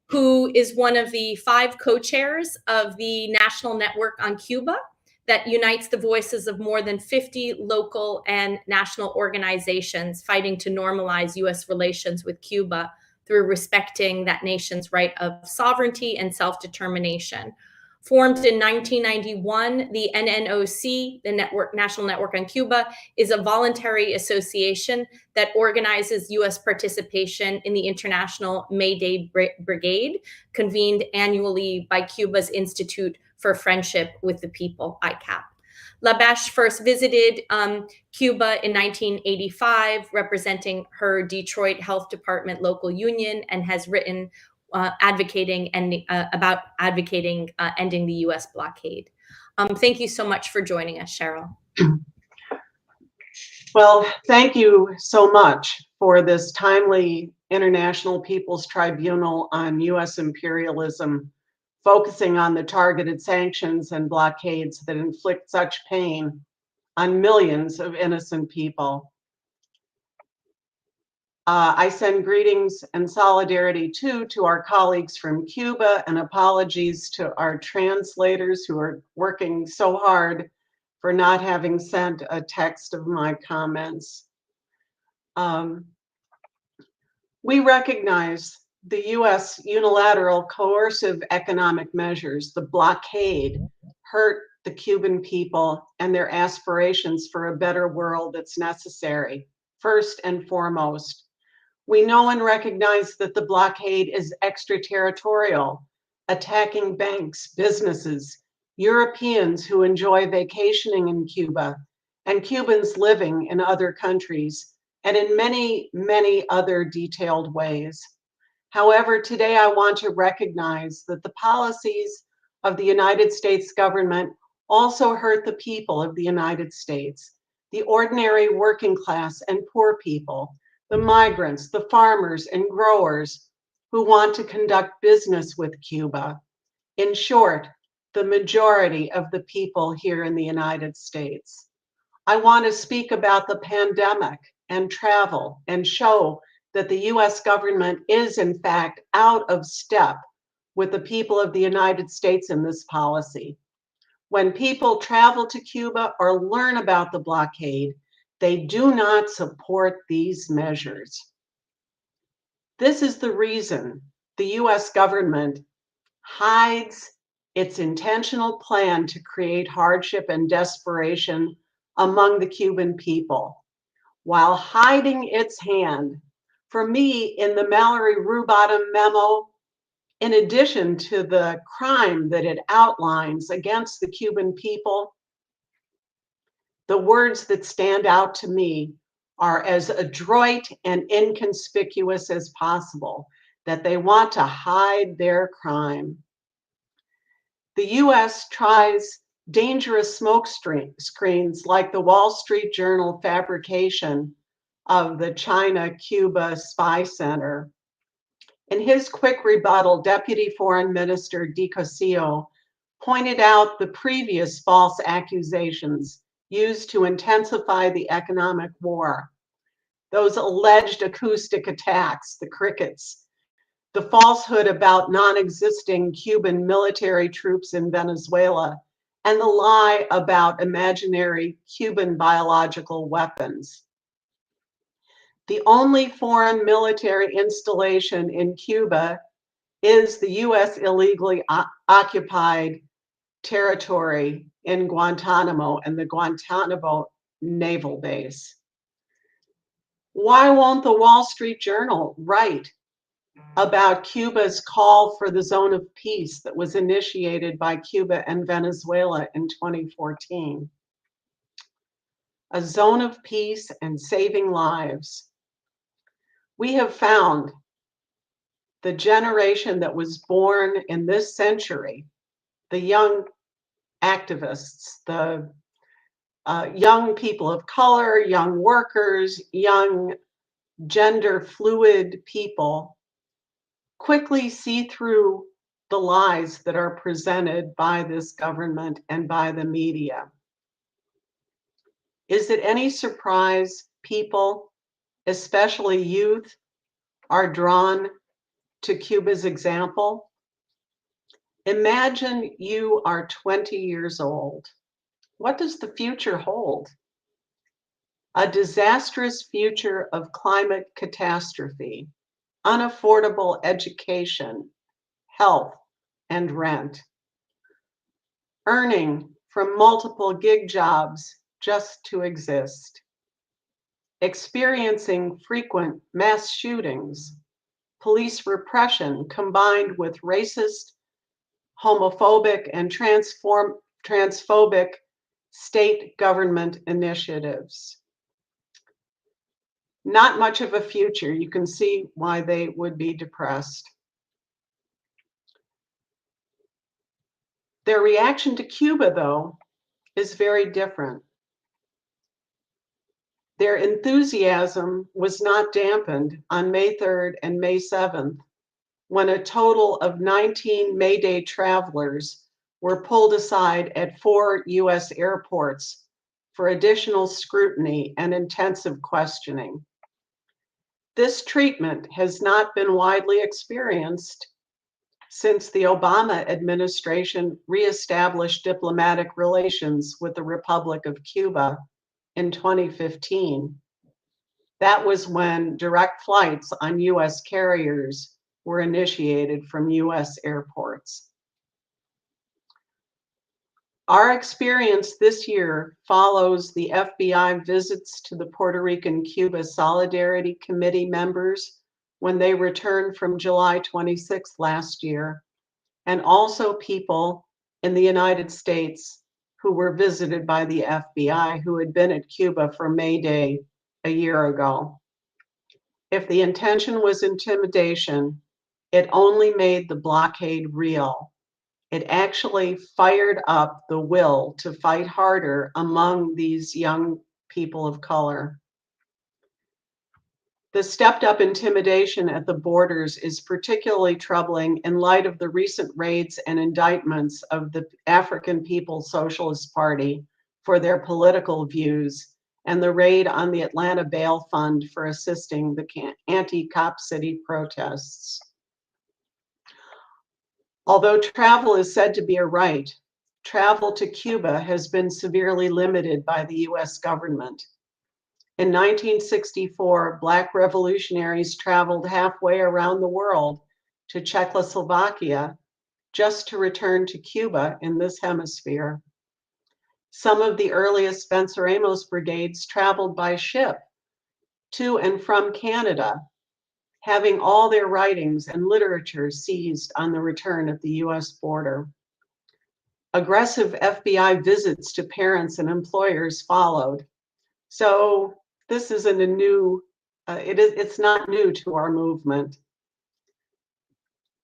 who is one of the 5 co-chairs of the National Network on Cuba that unites the voices of more than 50 local and national organizations fighting to normalize U.S. relations with Cuba through respecting that nation's right of sovereignty and self-determination. Formed in 1991, the NNOC, the National Network on Cuba, is a voluntary association that organizes U.S. participation in the International May Day Brigade, convened annually by Cuba's Institute for Friendship with the People, ICAP. Labash first visited Cuba in 1985, representing her Detroit Health Department local union, and has written advocating ending the U.S. blockade. Thank you so much for joining us, Cheryl. Well, thank you so much for this timely International People's Tribunal on U.S. imperialism, focusing on the targeted sanctions and blockades that inflict such pain on millions of innocent people. I send greetings and solidarity too to our colleagues from Cuba, and apologies to our translators who are working so hard for not having sent a text of my comments. We recognize the US unilateral coercive economic measures, the blockade, hurt the Cuban people and their aspirations for a better world that's necessary, first and foremost. We know and recognize that the blockade is extraterritorial, attacking banks, businesses, Europeans who enjoy vacationing in Cuba, and Cubans living in other countries, and in many, many other detailed ways. However, today I want to recognize that the policies of the United States government also hurt the people of the United States, the ordinary working class and poor people, the migrants, the farmers and growers who want to conduct business with Cuba. In short, the majority of the people here in the United States. I want to speak about the pandemic and travel and show that the US government is in fact out of step with the people of the United States in this policy. When people travel to Cuba or learn about the blockade, they do not support these measures. This is the reason the US government hides its intentional plan to create hardship and desperation among the Cuban people, while hiding its hand. For me, in the Mallory Rubottom memo, in addition to the crime that it outlines against the Cuban people, the words that stand out to me are as adroit and inconspicuous as possible, that they want to hide their crime. The US tries dangerous smoke screens like the Wall Street Journal fabrication of the China-Cuba Spy Center. In his quick rebuttal, Deputy Foreign Minister DiCosio pointed out the previous false accusations used to intensify the economic war. Those alleged acoustic attacks, the crickets, the falsehood about non-existing Cuban military troops in Venezuela, and the lie about imaginary Cuban biological weapons. The only foreign military installation in Cuba is the US illegally occupied territory in Guantanamo and the Guantanamo Naval Base. Why won't the Wall Street Journal write about Cuba's call for the zone of peace that was initiated by Cuba and Venezuela in 2014? A zone of peace and saving lives. We have found the generation that was born in this century, the young activists, the young people of color, young workers, young gender fluid people quickly see through the lies that are presented by this government and by the media. Is it any surprise people, especially youth, are drawn to Cuba's example? Imagine you are 20 years old. What does the future hold? A disastrous future of climate catastrophe, unaffordable education, health, and rent. Earning from multiple gig jobs just to exist. Experiencing frequent mass shootings, police repression combined with racist, homophobic, and transphobic state government initiatives. Not much of a future. You can see why they would be depressed. Their reaction to Cuba, though, is very different. Their enthusiasm was not dampened on May 3rd and May 7th, when a total of 19 May Day travelers were pulled aside at 4 US airports for additional scrutiny and intensive questioning. This treatment has not been widely experienced since the Obama administration reestablished diplomatic relations with the Republic of Cuba in 2015. That was when direct flights on US carriers were initiated from US airports. Our experience this year follows the FBI visits to the Puerto Rican-Cuba Solidarity Committee members when they returned from July 26th last year, and also people in the United States who were visited by the FBI who had been at Cuba for May Day a year ago. If the intention was intimidation, it only made the blockade real. It actually fired up the will to fight harder among these young people of color. The stepped up intimidation at the borders is particularly troubling in light of the recent raids and indictments of the African People's Socialist Party for their political views, and the raid on the Atlanta Bail Fund for assisting the anti-Cop City protests. Although travel is said to be a right, travel to Cuba has been severely limited by the US government. In 1964, Black revolutionaries traveled halfway around the world to Czechoslovakia just to return to Cuba in this hemisphere. Some of the earliest Venceremos brigades traveled by ship to and from Canada, having all their writings and literature seized on the return at the US border. Aggressive FBI visits to parents and employers followed. So this isn't a new, it's not new to our movement.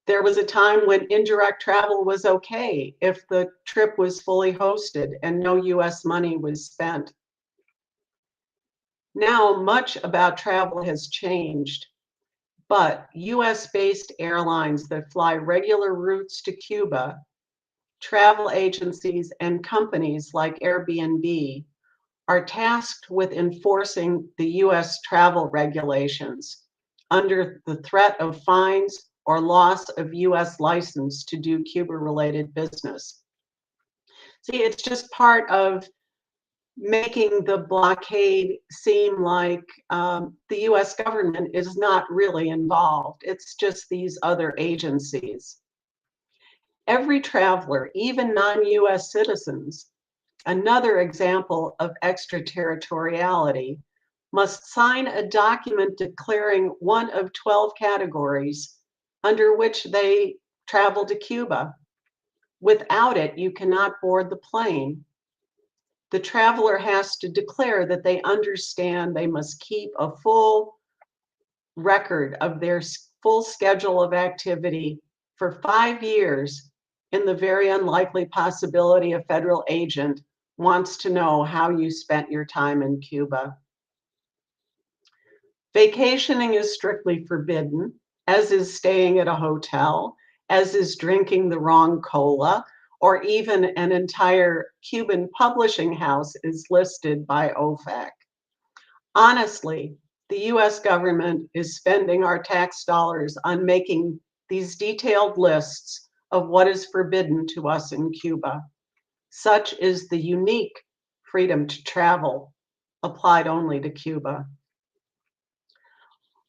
There was a time when indirect travel was okay if the trip was fully hosted and no US money was spent. Now, much about travel has changed, but US-based airlines that fly regular routes to Cuba, travel agencies, and companies like Airbnb are tasked with enforcing the US travel regulations under the threat of fines or loss of US license to do Cuba-related business. See, it's just part of making the blockade seem like the US government is not really involved. It's just these other agencies. Every traveler, even non-US citizens, another example of extraterritoriality, must sign a document declaring one of 12 categories under which they travel to Cuba. Without it, you cannot board the plane. The traveler has to declare that they understand they must keep a full record of their full schedule of activity for 5 years, in the very unlikely possibility a federal agent wants to know how you spent your time in Cuba. Vacationing is strictly forbidden, as is staying at a hotel, as is drinking the wrong cola, or even an entire Cuban publishing house is listed by OFAC. Honestly, the US government is spending our tax dollars on making these detailed lists of what is forbidden to us in Cuba. Such is the unique freedom to travel applied only to Cuba.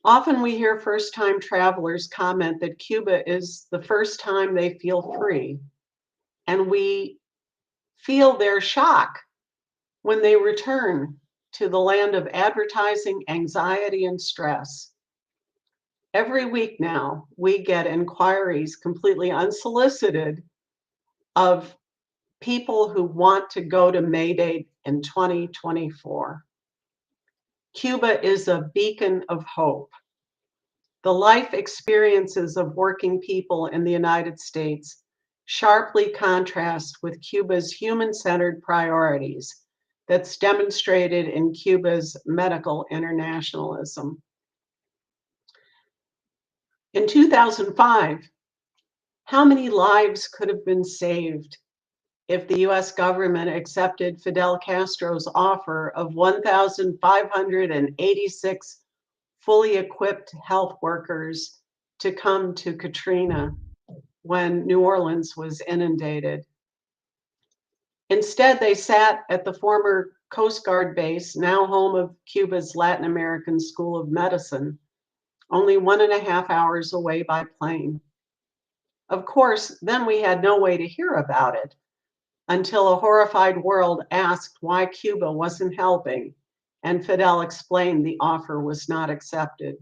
Often we hear first-time travelers comment that Cuba is the first time they feel free, and we feel their shock when they return to the land of advertising, anxiety, and stress. Every week now, we get inquiries completely unsolicited of people who want to go to May Day in 2024. Cuba is a beacon of hope. The life experiences of working people in the United States sharply contrast with Cuba's human-centered priorities that's demonstrated in Cuba's medical internationalism. In 2005, how many lives could have been saved if the US government accepted Fidel Castro's offer of 1,586 fully equipped health workers to come to Katrina when New Orleans was inundated? Instead, they sat at the former Coast Guard base, now home of Cuba's Latin American School of Medicine, only 1.5 hours away by plane. Of course, then we had no way to hear about it until a horrified world asked why Cuba wasn't helping, and Fidel explained the offer was not accepted.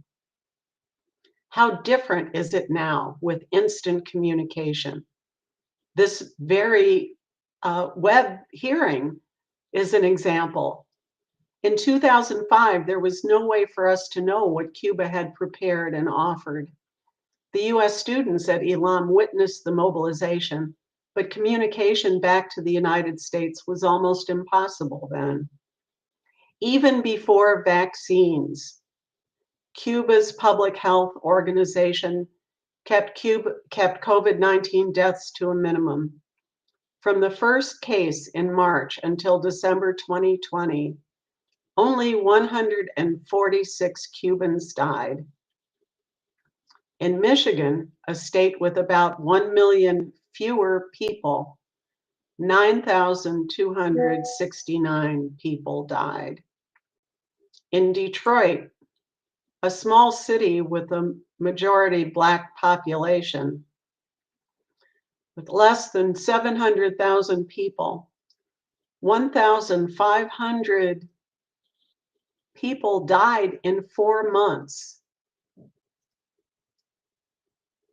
How different is it now with instant communication? This very web hearing is an example. In 2005, there was no way for us to know what Cuba had prepared and offered. The US students at Elam witnessed the mobilization, but communication back to the United States was almost impossible then. Even before vaccines, Cuba's public health organization kept COVID-19 deaths to a minimum. From the first case in March until December 2020, only 146 Cubans died. In Michigan, a state with about 1 million fewer people, 9,269 people died. In Detroit, a small city with a majority Black population, with less than 700,000 people, 1,500 people died in 4 months.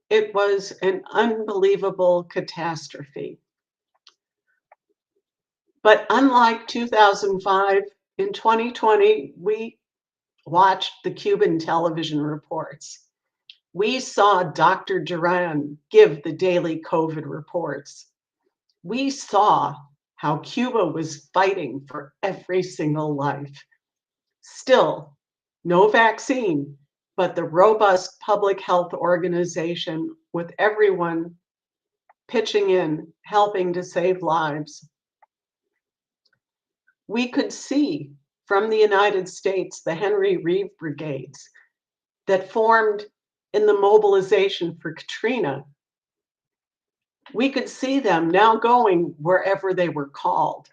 It was an unbelievable catastrophe. But unlike 2005, in 2020, we watched the Cuban television reports. We saw Dr. Duran give the daily COVID reports. We saw how Cuba was fighting for every single life. Still, no vaccine, but the robust public health organization with everyone pitching in, helping to save lives. We could see from the United States the Henry Reeve brigades that formed in the mobilization for Katrina. We could see them now going wherever they were called.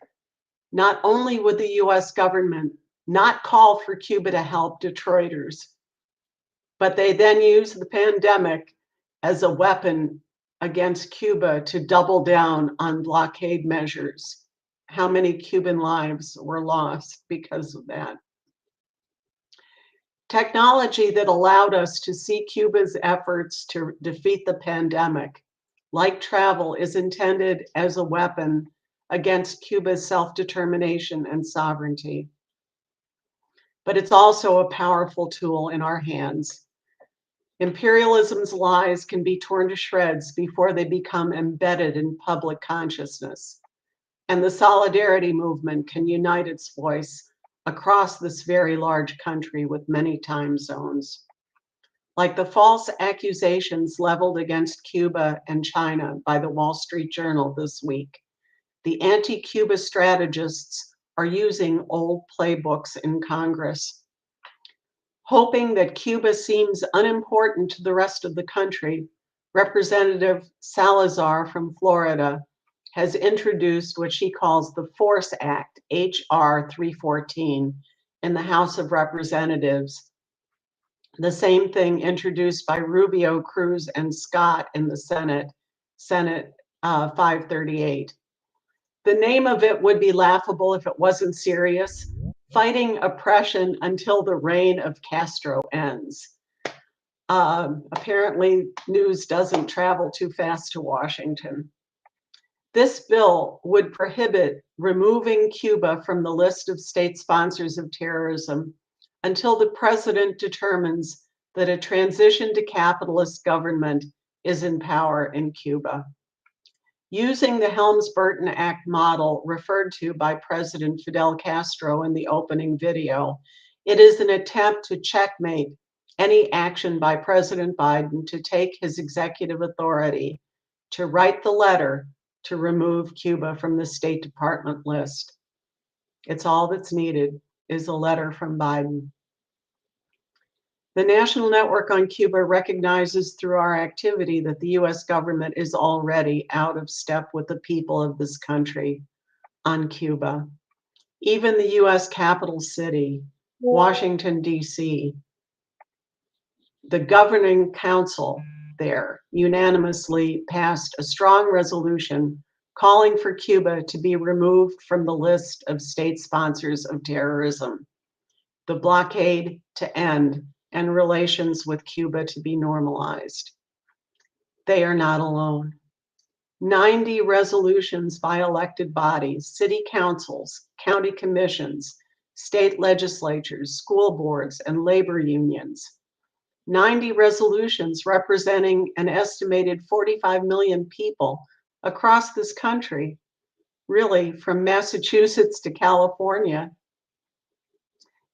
Not only would the US government not call for Cuba to help Detroiters, but they then used the pandemic as a weapon against Cuba to double down on blockade measures. How many Cuban lives were lost because of that? Technology that allowed us to see Cuba's efforts to defeat the pandemic, like travel, is intended as a weapon against Cuba's self-determination and sovereignty. But it's also a powerful tool in our hands. Imperialism's lies can be torn to shreds before they become embedded in public consciousness. And the solidarity movement can unite its voice across this very large country with many time zones. Like the false accusations leveled against Cuba and China by the Wall Street Journal this week, the anti-Cuba strategists are using old playbooks in Congress. Hoping that Cuba seems unimportant to the rest of the country, Representative Salazar from Florida has introduced what she calls the Force Act, H.R. 314, in the House of Representatives. The same thing introduced by Rubio, Cruz, and Scott in the Senate 538. The name of it would be laughable if it wasn't serious: Fighting Oppression Until the Reign of Castro Ends. Apparently, news doesn't travel too fast to Washington. This bill would prohibit removing Cuba from the list of state sponsors of terrorism until the president determines that a transition to capitalist government is in power in Cuba. Using the Helms-Burton Act model referred to by President Fidel Castro in the opening video, it is an attempt to checkmate any action by President Biden to take his executive authority to write the letter to remove Cuba from the State Department list. It's all that's needed is a letter from Biden. The National Network on Cuba recognizes through our activity that the US government is already out of step with the people of this country on Cuba. Even the US capital city, Washington, D.C., the governing council there unanimously passed a strong resolution calling for Cuba to be removed from the list of state sponsors of terrorism, the blockade to end, and relations with Cuba to be normalized. They are not alone. 90 resolutions by elected bodies, city councils, county commissions, state legislatures, school boards, and labor unions. 90 resolutions representing an estimated 45 million people across this country, really from Massachusetts to California.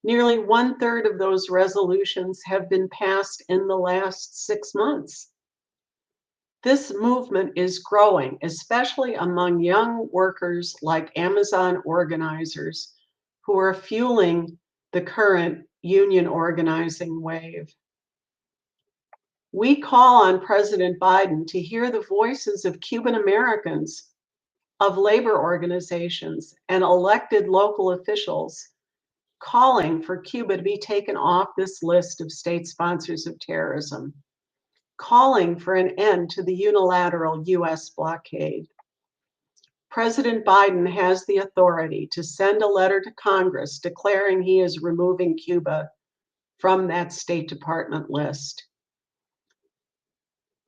Nearly 1/3 of those resolutions have been passed in the last 6 months. This movement is growing, especially among young workers like Amazon organizers who are fueling the current union organizing wave. We call on President Biden to hear the voices of Cuban Americans, of labor organizations, and elected local officials calling for Cuba to be taken off this list of state sponsors of terrorism, calling for an end to the unilateral US blockade. President Biden has the authority to send a letter to Congress declaring he is removing Cuba from that State Department list.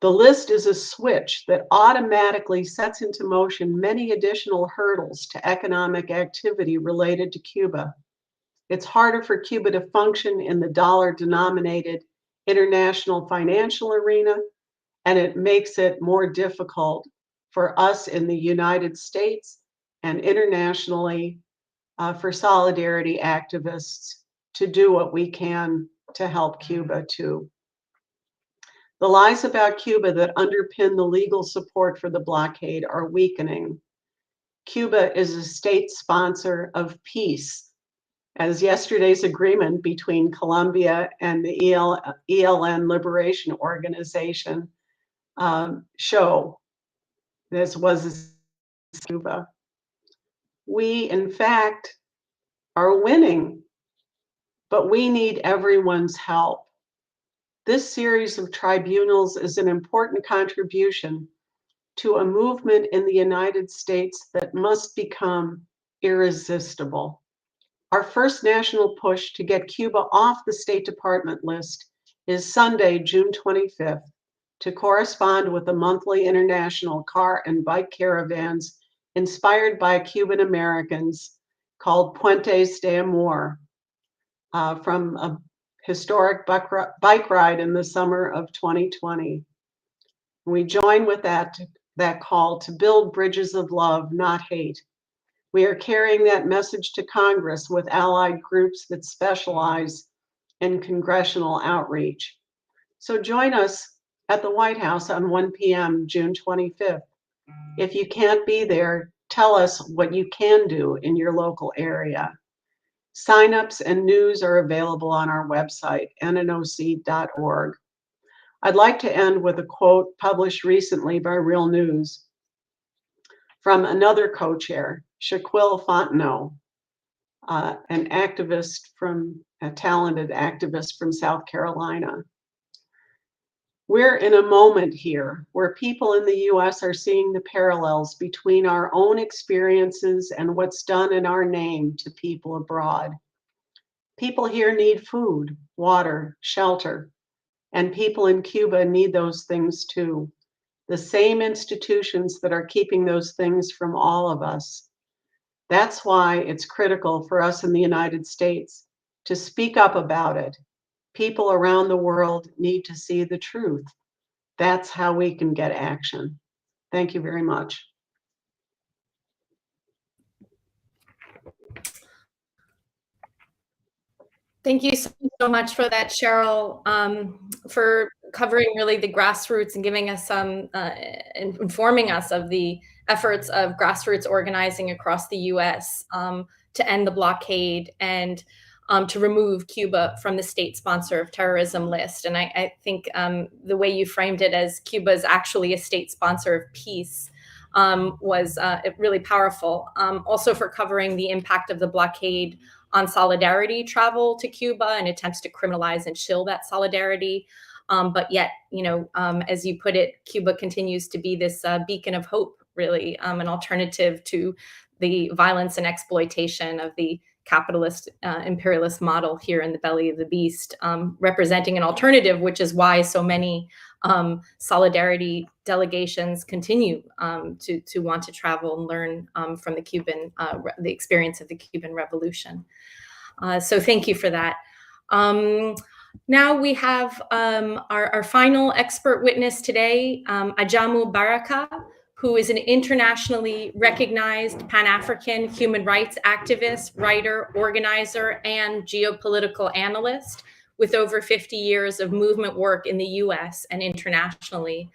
The list is a switch that automatically sets into motion many additional hurdles to economic activity related to Cuba. It's harder for Cuba to function in the dollar-denominated international financial arena, and it makes it more difficult for us in the United States and internationally for solidarity activists to do what we can to help Cuba too. The lies about Cuba that underpin the legal support for the blockade are weakening. Cuba is a state sponsor of peace, as yesterday's agreement between Colombia and the ELN Liberation Organization show. This was Cuba. We, in fact, are winning, but we need everyone's help. This series of tribunals is an important contribution to a movement in the United States that must become irresistible. Our first national push to get Cuba off the State Department list is Sunday, June 25th, to correspond with the monthly international car and bike caravans inspired by Cuban Americans called Puentes de Amor, from a historic bike ride in the summer of 2020. We join with that call to build bridges of love, not hate. We are carrying that message to Congress with allied groups that specialize in congressional outreach. So join us at the White House on 1 p.m. June 25th. If you can't be there, tell us what you can do in your local area. Signups and news are available on our website, nnoc.org. I'd like to end with a quote published recently by Real News from another co-chair, Shaquille Fontenot, a talented activist from South Carolina. We're in a moment here where people in the US are seeing the parallels between our own experiences and what's done in our name to people abroad. People here need food, water, shelter, and people in Cuba need those things too. The same institutions that are keeping those things from all of us. That's why it's critical for us in the United States to speak up about it. People around the world need to see the truth. That's how we can get action. Thank you very much. Thank you so much for that, Cheryl, for covering really the grassroots and giving us some, informing us of the efforts of grassroots organizing across the US to end the blockade and to remove Cuba from the state sponsor of terrorism list. And I think the way you framed it as Cuba is actually a state sponsor of peace was really powerful. Also for covering the impact of the blockade on solidarity travel to Cuba and attempts to criminalize and chill that solidarity. But yet, as you put it, Cuba continues to be this beacon of hope, really, an alternative to the violence and exploitation of the capitalist imperialist model here in the belly of the beast, representing an alternative, which is why so many solidarity delegations continue to want to travel and learn from the experience of the Cuban Revolution. So thank you for that. Now we have our final expert witness today, Ajamu Baraka, who is an internationally recognized Pan-African human rights activist, writer, organizer, and geopolitical analyst with over 50 years of movement work in the US and internationally.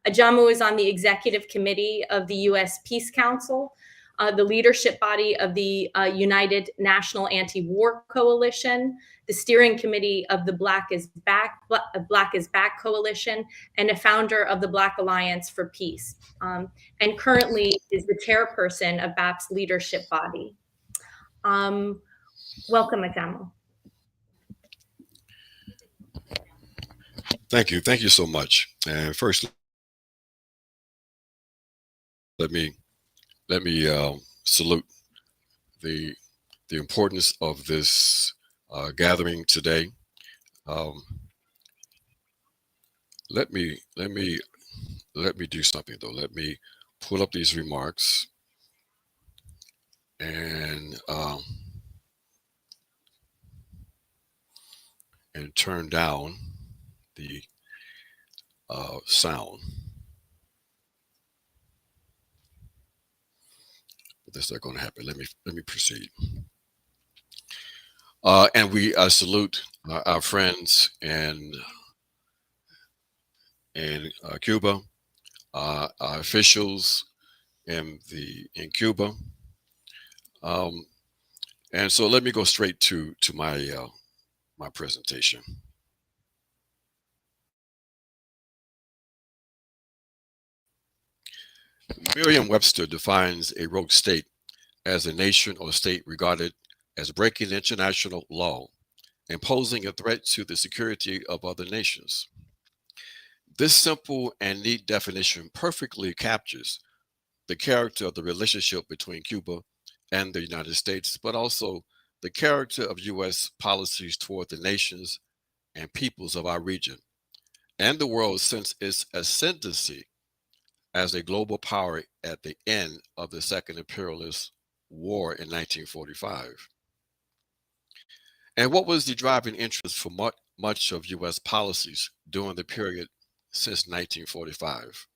Ajamu is on the executive committee of the US Peace Council, the leadership body of the United National Anti-War Coalition, the steering committee of the Black is Back Coalition, and a founder of the Black Alliance for Peace, and currently is the chairperson of BAP's leadership body. Welcome, Ajamu. Thank you so much. And first, let me salute the importance of this gathering today. Let me do something though. Let me pull up these remarks and turn down the sound. But that's not going to happen. Let me proceed. And we salute our friends in Cuba, our officials in Cuba, and so let me go straight to my my presentation. Merriam-Webster defines a rogue state as a nation or state regarded as breaking international law and posing a threat to the security of other nations. This simple and neat definition perfectly captures the character of the relationship between Cuba and the United States, but also the character of U.S. policies toward the nations and peoples of our region and the world since its ascendancy as a global power at the end of the Second Imperialist War in 1945. And what was the driving interest for much of U.S. policies during the period since 1945?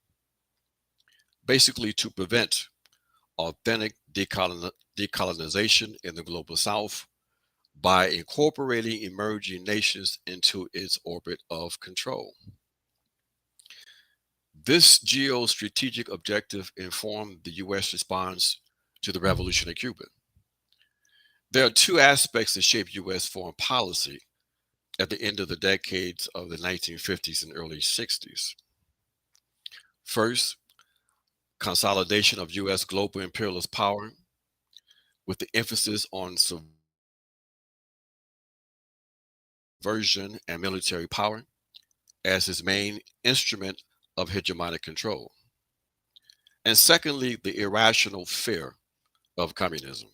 Basically, to prevent authentic decolonization in the global South by incorporating emerging nations into its orbit of control. This geostrategic objective informed the U.S. response to the revolution in Cuba. There are two aspects that shaped U.S. foreign policy at the end of the decades of the 1950s and early 60s. First, consolidation of U.S. global imperialist power with the emphasis on subversion and military power as its main instrument of hegemonic control. And secondly, the irrational fear of communism.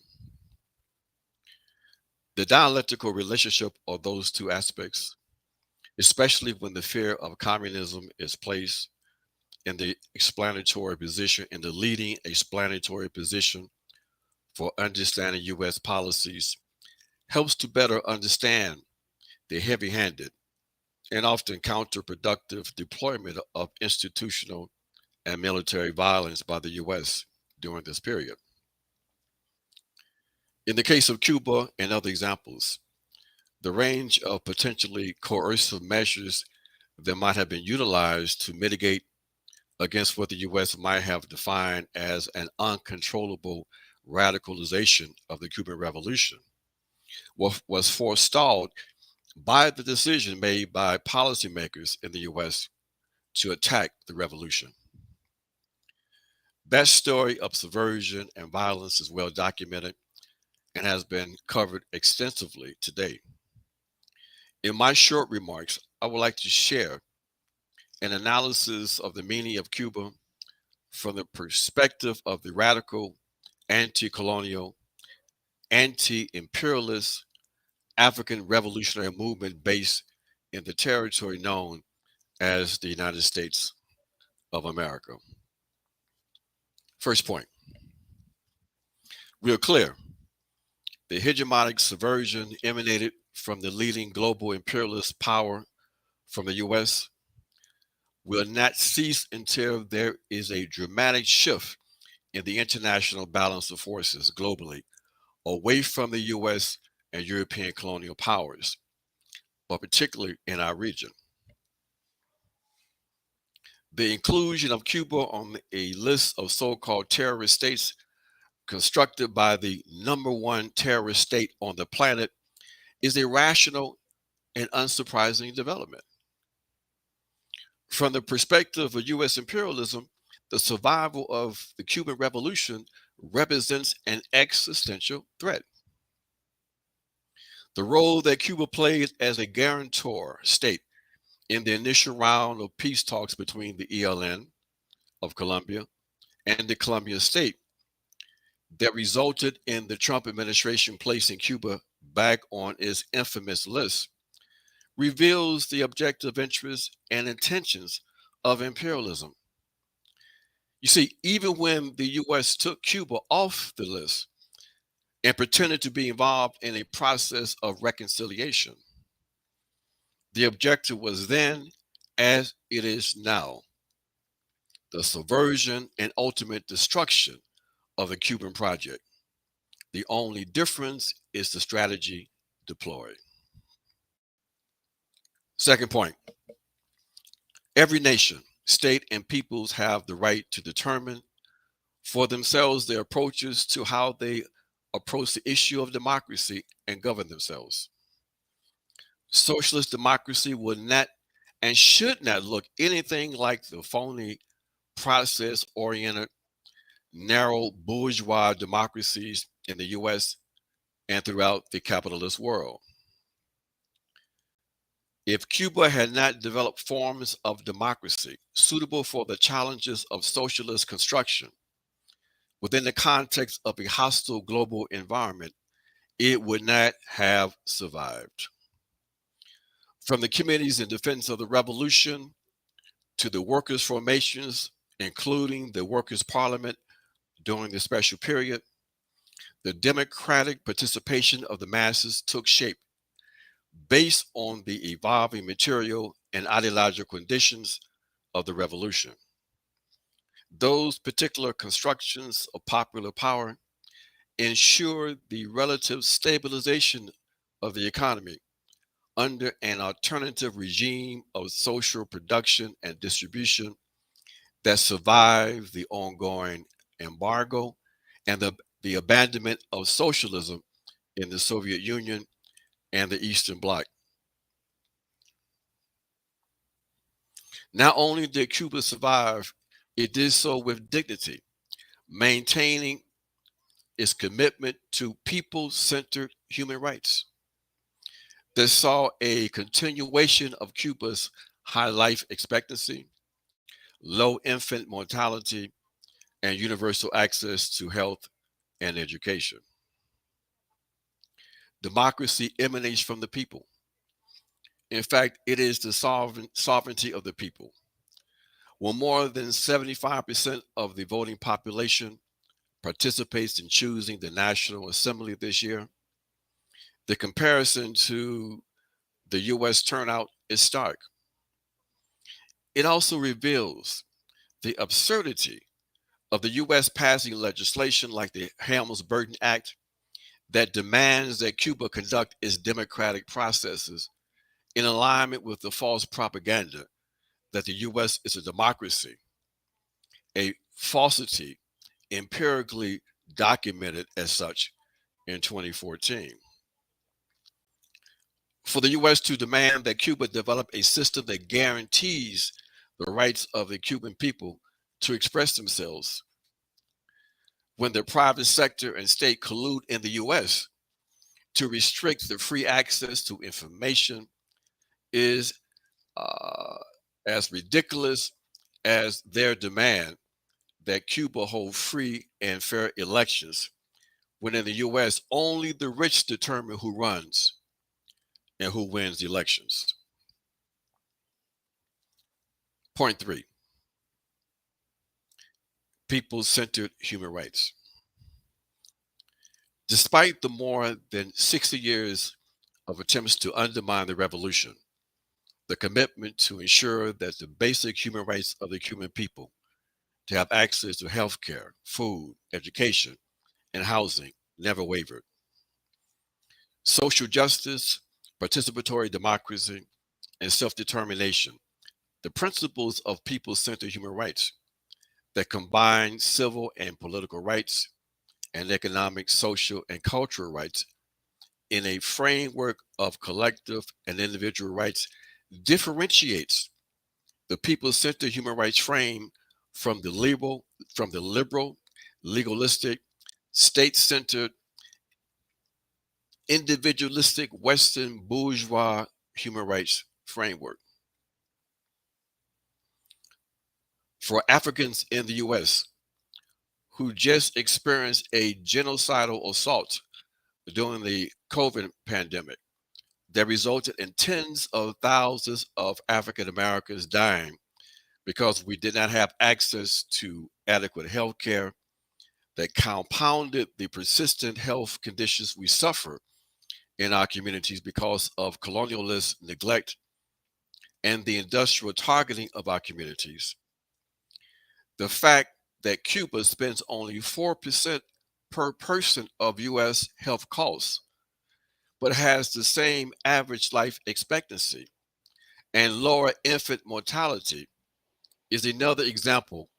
The dialectical relationship of those two aspects, especially when the fear of communism is placed in the explanatory position, in the leading explanatory position for understanding U.S. policies, helps to better understand the heavy-handed and often counterproductive deployment of institutional and military violence by the U.S. during this period. In the case of Cuba and other examples, the range of potentially coercive measures that might have been utilized to mitigate against what the U.S. might have defined as an uncontrollable radicalization of the Cuban Revolution was forestalled by the decision made by policymakers in the U.S. to attack the revolution. That story of subversion and violence is well documented and has been covered extensively today. In my short remarks, I would like to share an analysis of the meaning of Cuba from the perspective of the radical, anti-colonial, anti-imperialist African revolutionary movement based in the territory known as the United States of America. First point, we are clear. The hegemonic subversion emanated from the leading global imperialist power from the U.S. will not cease until there is a dramatic shift in the international balance of forces globally away from the U.S. and European colonial powers, but particularly in our region. The inclusion of Cuba on a list of so-called terrorist states constructed by the #1 terrorist state on the planet is a rational and unsurprising development. From the perspective of U.S. imperialism, the survival of the Cuban Revolution represents an existential threat. The role that Cuba played as a guarantor state in the initial round of peace talks between the ELN of Colombia and the Colombian state that resulted in the Trump administration placing Cuba back on its infamous list reveals the objective interests and intentions of imperialism. You see, even when the U.S. took Cuba off the list and pretended to be involved in a process of reconciliation, the objective was then, as it is now, the subversion and ultimate destruction of the Cuban project. The only difference is the strategy deployed. Second point, every nation, state, and peoples have the right to determine for themselves their approaches to how they approach the issue of democracy and govern themselves. Socialist democracy will not and should not look anything like the phony, process-oriented, narrow bourgeois democracies in the US and throughout the capitalist world. If Cuba had not developed forms of democracy suitable for the challenges of socialist construction within the context of a hostile global environment, it would not have survived. From the committees in defense of the revolution to the workers' formations, including the Workers' Parliament during the special period, the democratic participation of the masses took shape based on the evolving material and ideological conditions of the revolution. Those particular constructions of popular power ensure the relative stabilization of the economy under an alternative regime of social production and distribution that survived the ongoing embargo and the abandonment of socialism in the Soviet Union and the Eastern Bloc. Not only did Cuba survive, it did so with dignity, maintaining its commitment to people-centered human rights. This saw a continuation of Cuba's high life expectancy, low infant mortality, and universal access to health and education. Democracy emanates from the people. In fact, it is the sovereignty of the people. When more than 75% of the voting population participates in choosing the National Assembly this year, the comparison to the US turnout is stark. It also reveals the absurdity of the US passing legislation like the Helms-Burton Act that demands that Cuba conduct its democratic processes in alignment with the false propaganda that the US is a democracy, a falsity empirically documented as such in 2014. For the US to demand that Cuba develop a system that guarantees the rights of the Cuban people to express themselves when the private sector and state collude in the US to restrict the free access to information is as ridiculous as their demand that Cuba hold free and fair elections, when in the US, only the rich determine who runs and who wins the elections. Point 3, people-centered human rights. Despite the more than 60 years of attempts to undermine the revolution, the commitment to ensure that the basic human rights of the Cuban people to have access to health care, food, education, and housing never wavered. Social justice, participatory democracy, and self-determination, the principles of people-centered human rights that combine civil and political rights and economic, social, and cultural rights in a framework of collective and individual rights, differentiates the people-centered human rights frame from the liberal, legalistic, state-centered, individualistic Western bourgeois human rights framework. For Africans in the US who just experienced a genocidal assault during the COVID pandemic that resulted in tens of thousands of African Americans dying because we did not have access to adequate health care, that compounded the persistent health conditions we suffer in our communities because of colonialist neglect and the industrial targeting of our communities. The fact that Cuba spends only 4% per person of US health costs, but has the same average life expectancy and lower infant mortality, is another example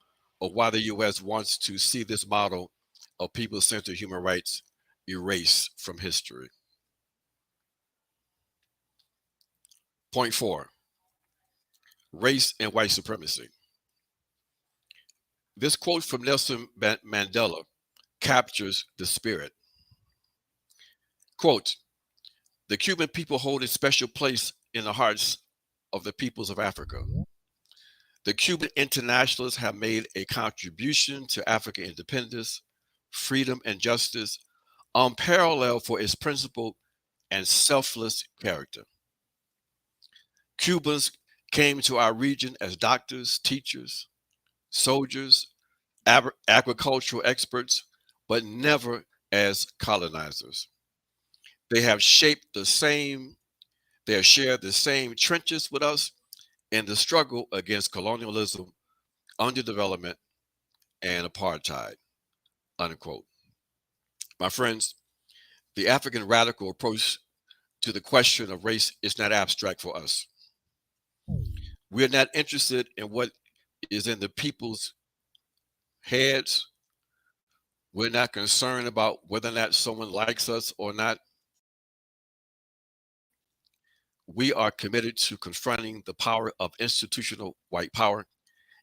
of why the US wants to see this model of people-centered human rights erased from history. Point 4, race and white supremacy. This quote from Nelson Mandela captures the spirit. Quote, "The Cuban people hold a special place in the hearts of the peoples of Africa. The Cuban internationalists have made a contribution to African independence, freedom, and justice unparalleled for its principled and selfless character. Cubans came to our region as doctors, teachers, soldiers, agricultural experts, but never as colonizers. They have shared the same trenches with us in the struggle against colonialism, underdevelopment, and apartheid, unquote. My friends, the African radical approach to the question of race is not abstract for us. We're not interested in what is in the people's heads. We're not concerned about whether or not someone likes us or not. We are committed to confronting the power of institutional white power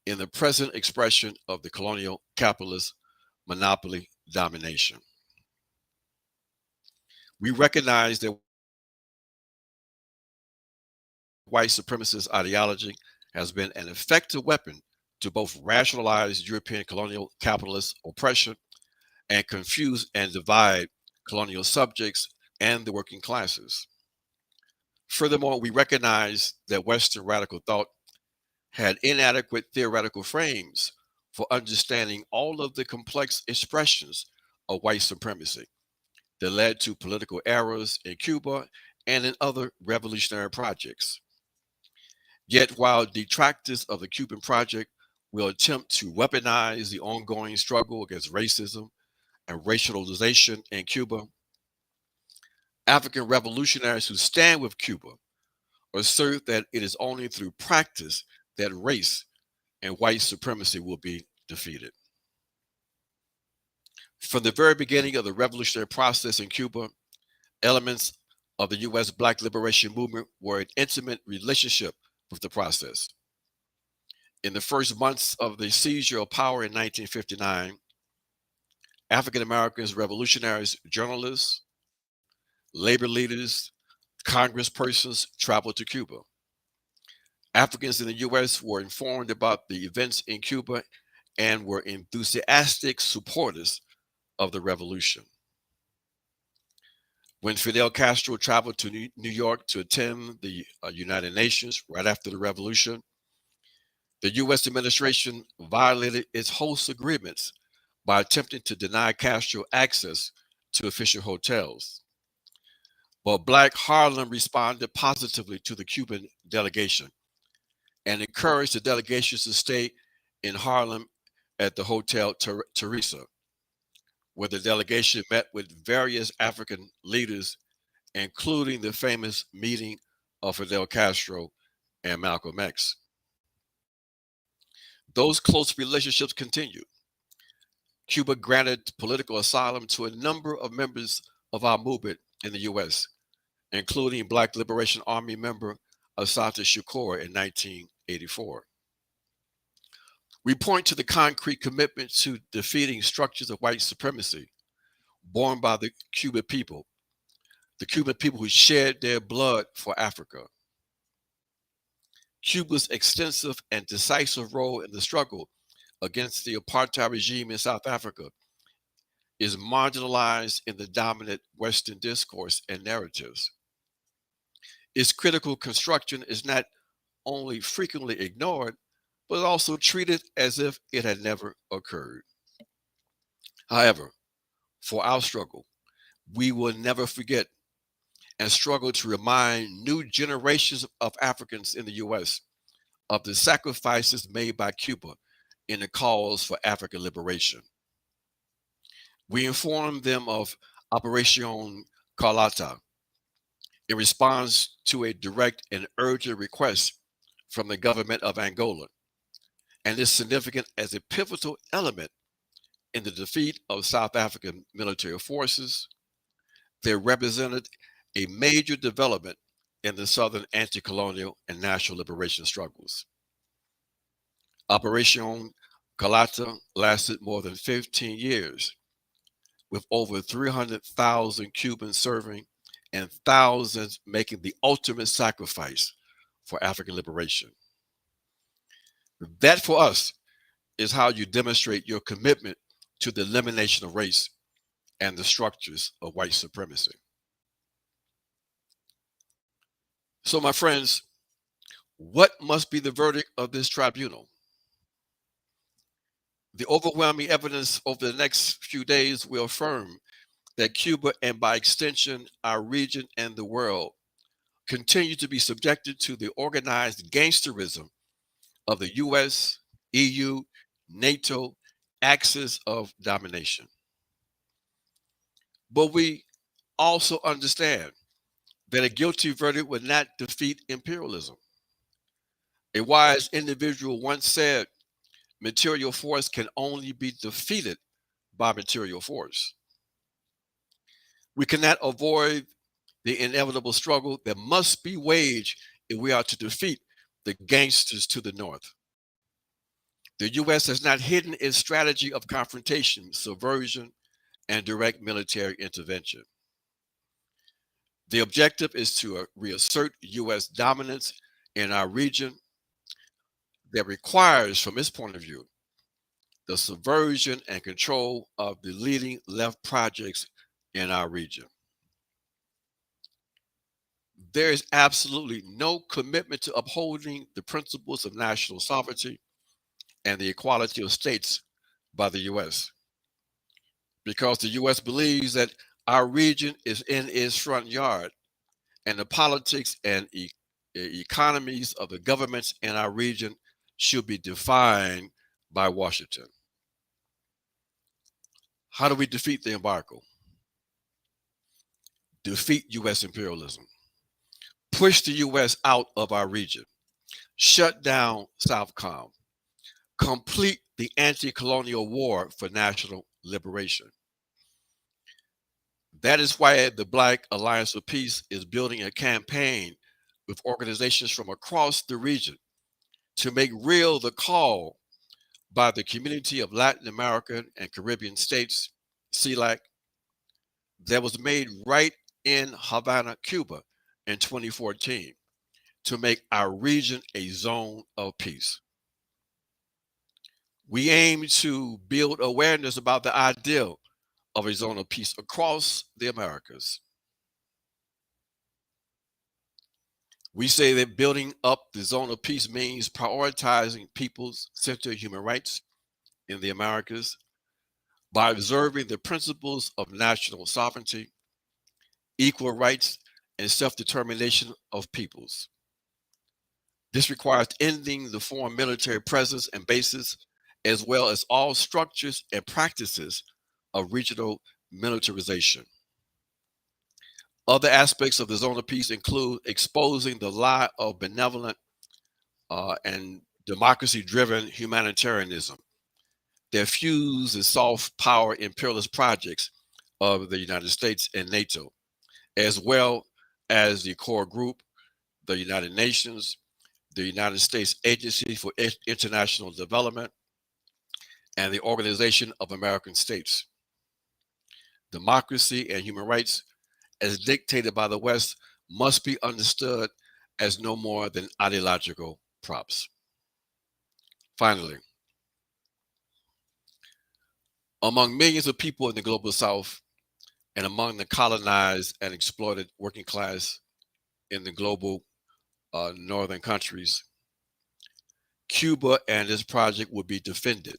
in the present expression of the colonial capitalist monopoly domination. We recognize that white supremacist ideology has been an effective weapon to both rationalize European colonial capitalist oppression and confuse and divide colonial subjects and the working classes. Furthermore, we recognize that Western radical thought had inadequate theoretical frames for understanding all of the complex expressions of white supremacy that led to political errors in Cuba and in other revolutionary projects. Yet, while detractors of the Cuban project will attempt to weaponize the ongoing struggle against racism and racialization in Cuba, African revolutionaries who stand with Cuba assert that it is only through practice that race and white supremacy will be defeated. From the very beginning of the revolutionary process in Cuba, elements of the U.S. Black liberation movement were in intimate relationship with the process. In the first months of the seizure of power in 1959, African Americans, revolutionaries, journalists, labor leaders, congresspersons traveled to Cuba. Africans in the U.S. were informed about the events in Cuba and were enthusiastic supporters of the revolution. When Fidel Castro traveled to New York to attend the United Nations right after the revolution, the U.S. administration violated its host agreements by attempting to deny Castro access to official hotels. But Black Harlem responded positively to the Cuban delegation and encouraged the delegations to stay in Harlem at the Hotel Teresa, where the delegation met with various African leaders, including the famous meeting of Fidel Castro and Malcolm X. Those close relationships continued. Cuba granted political asylum to a number of members of our movement in the U.S., including Black Liberation Army member Assata Shakur in 1984. We point to the concrete commitment to defeating structures of white supremacy borne by the Cuban people who shed their blood for Africa. Cuba's extensive and decisive role in the struggle against the apartheid regime in South Africa is marginalized in the dominant Western discourse and narratives. Its critical construction is not only frequently ignored, but also treated as if it had never occurred. However, for our struggle, we will never forget and struggle to remind new generations of Africans in the U.S. of the sacrifices made by Cuba in the cause for African liberation. We inform them of Operation Carlota in response to a direct and urgent request from the government of Angola, and is significant as a pivotal element in the defeat of South African military forces. They represented a major development in the Southern anti-colonial and national liberation struggles. Operation Galata lasted more than 15 years, with over 300,000 Cubans serving and thousands making the ultimate sacrifice for African liberation. That, for us, is how you demonstrate your commitment to the elimination of race and the structures of white supremacy. So, my friends, what must be the verdict of this tribunal? The overwhelming evidence over the next few days will affirm that Cuba, and by extension, our region and the world, continue to be subjected to the organized gangsterism of the US, EU, NATO, axis of domination. But we also understand that a guilty verdict would not defeat imperialism. A wise individual once said, material force can only be defeated by material force. We cannot avoid the inevitable struggle that must be waged if we are to defeat the gangsters to the north. The U.S. has not hidden its strategy of confrontation, subversion, and direct military intervention. The objective is to reassert U.S. dominance in our region that requires, from its point of view, the subversion and control of the leading left projects in our region. There is absolutely no commitment to upholding the principles of national sovereignty and the equality of states by the U.S. because the U.S. believes that our region is in its front yard and the politics and economies of the governments in our region should be defined by Washington. How do we defeat the embargo? Defeat U.S. imperialism. Push the U.S. out of our region. Shut down Southcom. Complete the anti-colonial war for national liberation. That is why the Black Alliance for Peace is building a campaign with organizations from across the region to make real the call by the Community of Latin American and Caribbean States, CELAC, that was made right in Havana, Cuba in 2014 to make our region a zone of peace. We aim to build awareness about the ideal of a zone of peace across the Americas. We say that building up the zone of peace means prioritizing people-centered human rights in the Americas by observing the principles of national sovereignty, equal rights, and self-determination of peoples. This requires ending the foreign military presence and bases, as well as all structures and practices of regional militarization. Other aspects of the zone of peace include exposing the lie of benevolent and democracy-driven humanitarianism that fuse the soft power imperialist projects of the United States and NATO, as well as the core group, the United Nations, the United States Agency for International Development, and the Organization of American States. Democracy and human rights, as dictated by the West, must be understood as no more than ideological props. Finally, among millions of people in the global South and among the colonized and exploited working class in the global northern countries, Cuba and its project will be defended,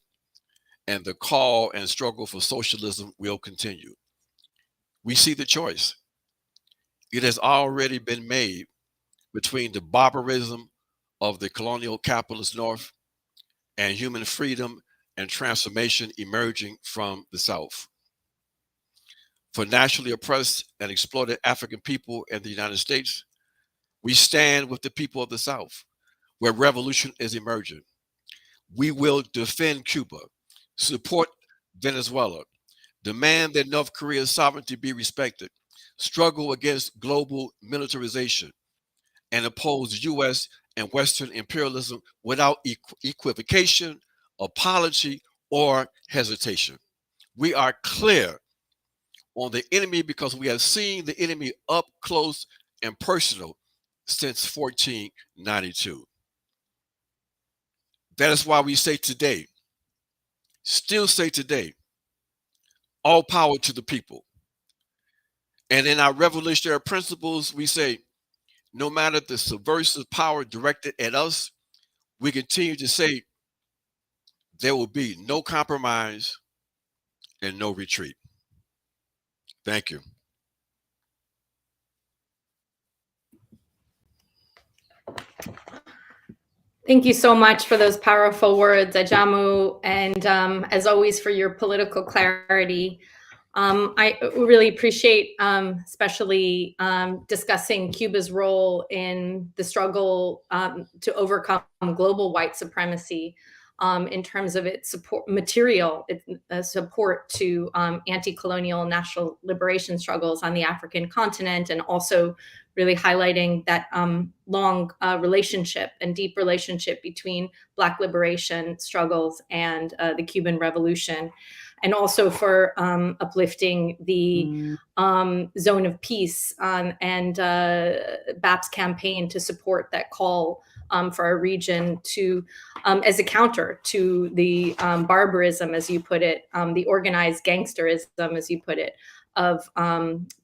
and the call and struggle for socialism will continue. We see the choice. It has already been made between the barbarism of the colonial capitalist North and human freedom and transformation emerging from the South. For nationally oppressed and exploited African people in the United States, we stand with the people of the South, where revolution is emerging. We will defend Cuba, support Venezuela, demand that North Korea's sovereignty be respected, struggle against global militarization, and oppose U.S. and Western imperialism without equivocation, apology, or hesitation. We are clear on the enemy because we have seen the enemy up close and personal since 1492. That is why we say today, still say today, all power to the people. And in our revolutionary principles, we say, no matter the subversive power directed at us, we continue to say there will be no compromise and no retreat. Thank you. Thank you so much for those powerful words, Ajamu, and as always for your political clarity. I really appreciate especially discussing Cuba's role in the struggle to overcome global white supremacy in terms of its support to anti-colonial national liberation struggles on the African continent, and also really highlighting that long relationship and deep relationship between Black liberation struggles and the Cuban Revolution, and also for uplifting the Zone of Peace and BAP's campaign to support that call for our region to, as a counter to the barbarism, as you put it, the organized gangsterism, as you put it, of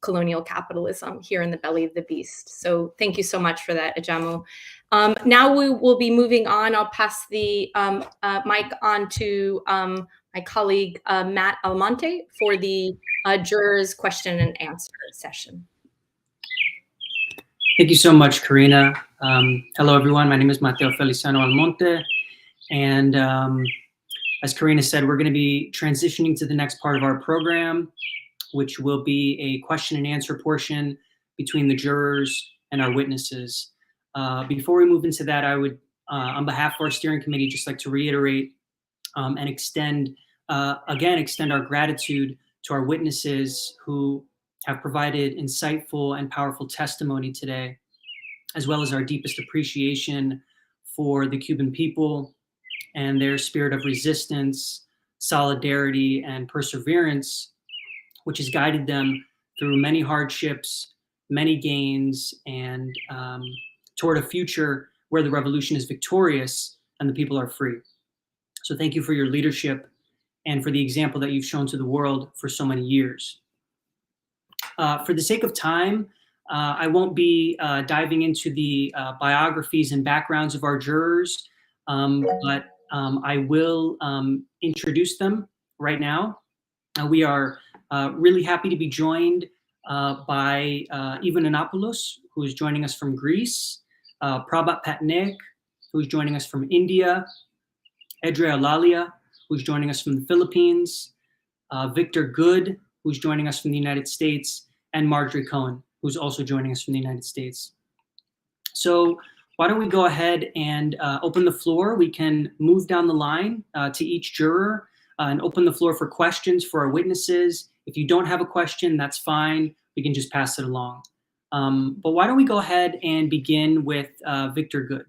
colonial capitalism here in the belly of the beast. So thank you so much for that, Ajamu. Now we will be moving on. I'll pass the mic on to my colleague, Matt Almonte, for the jurors question and answer session. Thank you so much, Karina. Hello, everyone. My name is Mateo Feliciano Almonte. And as Karina said, we're going to be transitioning to the next part of our program, which will be a question and answer portion between the jurors and our witnesses. Before we move into that, I would, on behalf of our steering committee, just like to reiterate and extend our gratitude to our witnesses who have provided insightful and powerful testimony today, as well as our deepest appreciation for the Cuban people and their spirit of resistance, solidarity, and perseverance, which has guided them through many hardships, many gains, and toward a future where the revolution is victorious and the people are free. So thank you for your leadership and for the example that you've shown to the world for so many years. For the sake of time, I won't be diving into the biographies and backgrounds of our jurors, but I will introduce them right now. We are really happy to be joined by Ivan Anopoulos, who is joining us from Greece, Prabhat Patnaik, who is joining us from India, Edrea Lalia, who's joining us from the Philippines, Victor Good, who's joining us from the United States, and Marjorie Cohen, who's also joining us from the United States. So why don't we go ahead and open the floor. We can move down the line to each juror and open the floor for questions for our witnesses. If you don't have a question, that's fine. We can just pass it along. But why don't we go ahead and begin with Victor Good.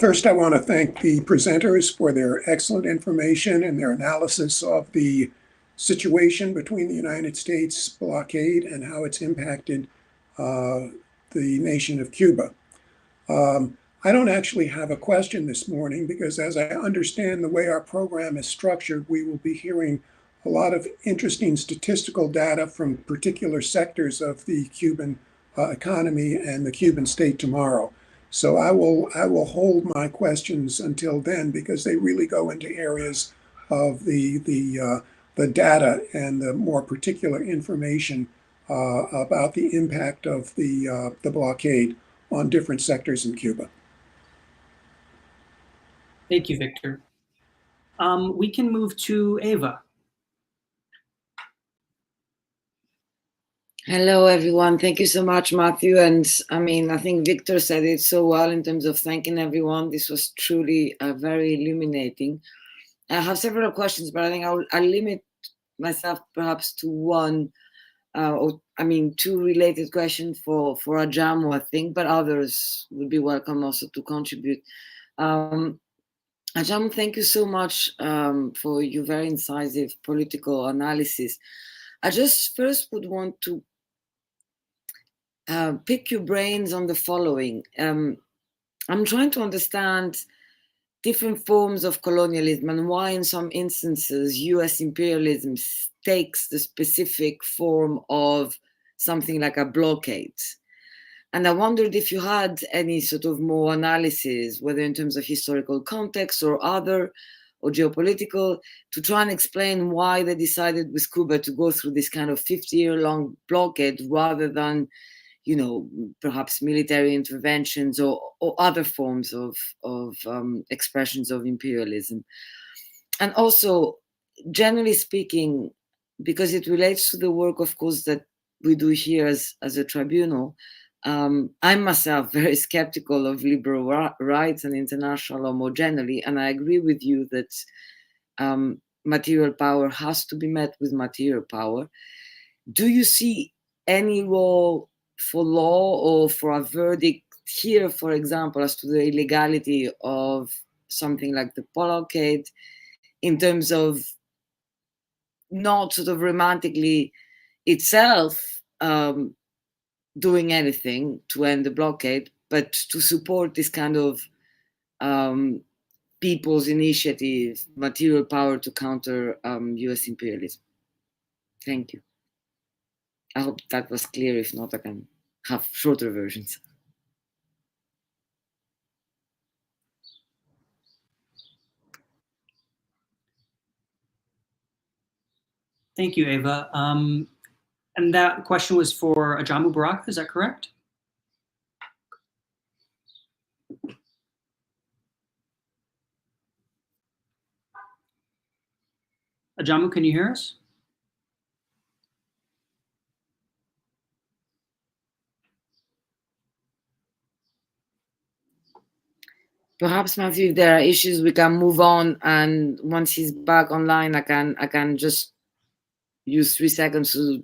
First, I want to thank the presenters for their excellent information and their analysis of the situation between the United States blockade and how it's impacted the nation of Cuba. I don't actually have a question this morning because, as I understand the way our program is structured, we will be hearing a lot of interesting statistical data from particular sectors of the Cuban economy and the Cuban state tomorrow. So I will hold my questions until then because they really go into areas of the data and the more particular information about the impact of the blockade on different sectors in Cuba. Thank you, Victor. We can move to Eva. Hello, everyone. Thank you so much, Matthew. And I mean, I think Victor said it so well in terms of thanking everyone. This was truly very illuminating. I have several questions, but I think I'll limit myself perhaps to one, two related questions for Ajamu, I think, but others would be welcome also to contribute. Ajamu, thank you so much for your very incisive political analysis. I just first would want to pick your brains on the following. I'm trying to understand different forms of colonialism and why in some instances US imperialism takes the specific form of something like a blockade. And I wondered if you had any sort of more analysis, whether in terms of historical context or other, or geopolitical, to try and explain why they decided with Cuba to go through this kind of 50-year-long blockade rather than, perhaps military interventions or other forms of expressions of imperialism. And also, generally speaking, because it relates to the work, of course, that we do here as a tribunal, I'm myself very skeptical of liberal rights and international law more generally, and I agree with you that material power has to be met with material power. Do you see any role for law or for a verdict here, for example, as to the illegality of something like the blockade, in terms of not sort of romantically itself doing anything to end the blockade, but to support this kind of people's initiative, material power to counter US imperialism? Thank you. I hope that was clear. If not, I can have shorter versions. Thank you, Eva. And that question was for Ajamu Baraka, is that correct? Ajamu, can you hear us? Perhaps, Matthew, if there are issues, we can move on, and once he's back online, I can just use 3 seconds to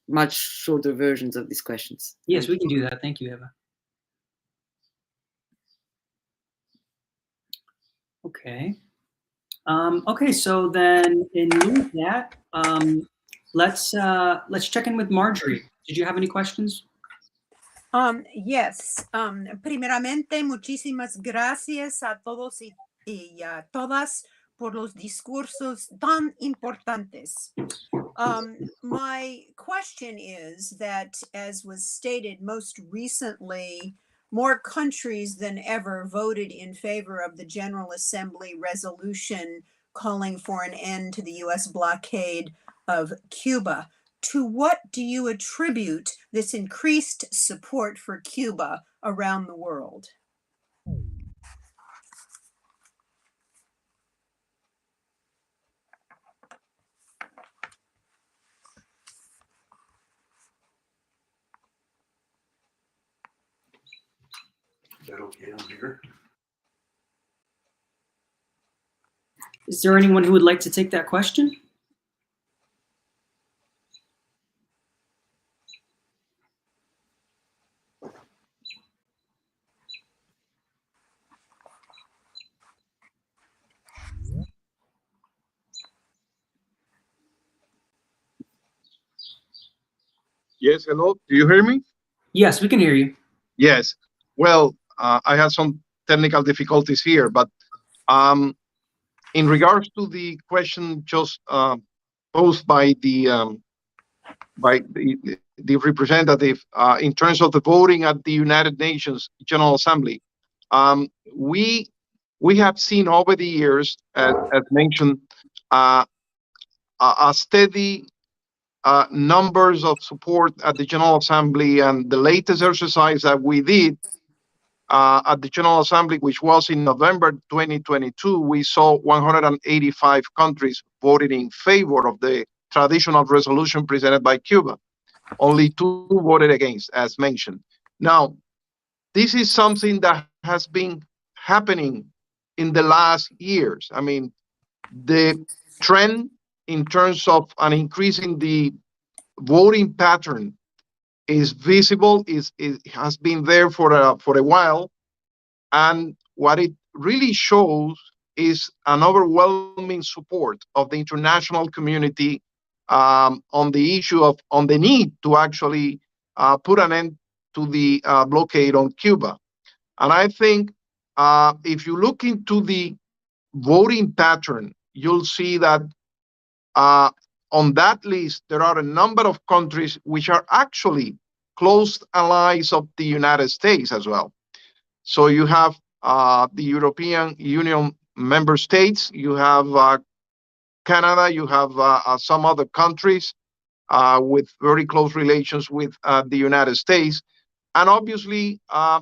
much shorter versions of these questions. Yes, we can do that. Thank you, Eva. Okay. Okay, so then in lieu of that, let's check in with Marjorie. Did you have any questions? Yes. Primeramente, muchísimas gracias a todos y a todas por los discursos tan importantes. My question is that, as was stated most recently, more countries than ever voted in favor of the General Assembly resolution calling for an end to the US blockade of Cuba. To what do you attribute this increased support for Cuba around the world? Is that okay on here? Is there anyone who would like to take that question? Yes, hello. Do you hear me? Yes, we can hear you. Yes. Well, I had some technical difficulties here, but in regards to the question just posed by the representative in terms of the voting at the United Nations General Assembly, we have seen over the years, as mentioned, a steady numbers of support at the General Assembly, and the latest exercise that we did at the General Assembly, which was in November 2022, we saw 185 countries voted in favor of the traditional resolution presented by Cuba. Only 2 voted against, as mentioned. Now, this is something that has been happening in the last years. I mean, the trend in terms of an increase in the voting pattern is visible, it has been there for a while, and what it really shows is an overwhelming support of the international community on the issue of the need to actually put an end to the blockade on Cuba. And I think if you look into the voting pattern, you'll see that on that list, there are a number of countries which are actually close allies of the United States as well. So you have the European Union member states, you have Canada, you have some other countries with very close relations with the United States, and obviously a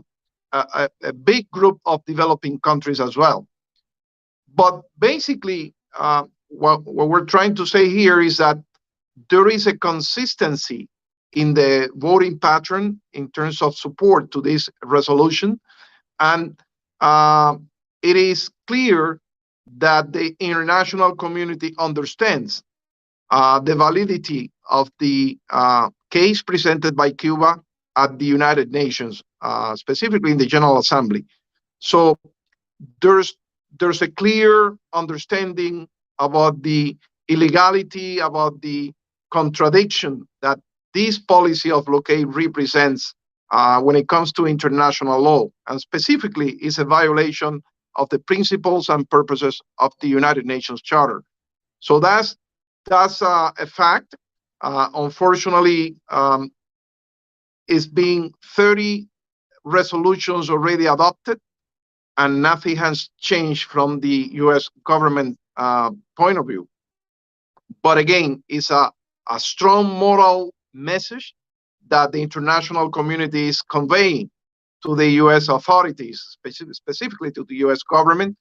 big group of developing countries as well. But basically, what we're trying to say here is that there is a consistency in the voting pattern in terms of support to this resolution. And it is clear that the international community understands the validity of the case presented by Cuba at the United Nations, specifically in the General Assembly. So there's a clear understanding about the illegality, about the contradiction that this policy of blockade represents when it comes to international law, and specifically is a violation of the principles and purposes of the United Nations Charter. So that's a fact. Unfortunately, it's been 30 resolutions already adopted, and nothing has changed from the U.S. government point of view. But again, it's a strong moral message that the international community is conveying to the U.S. authorities, specifically to the U.S. government,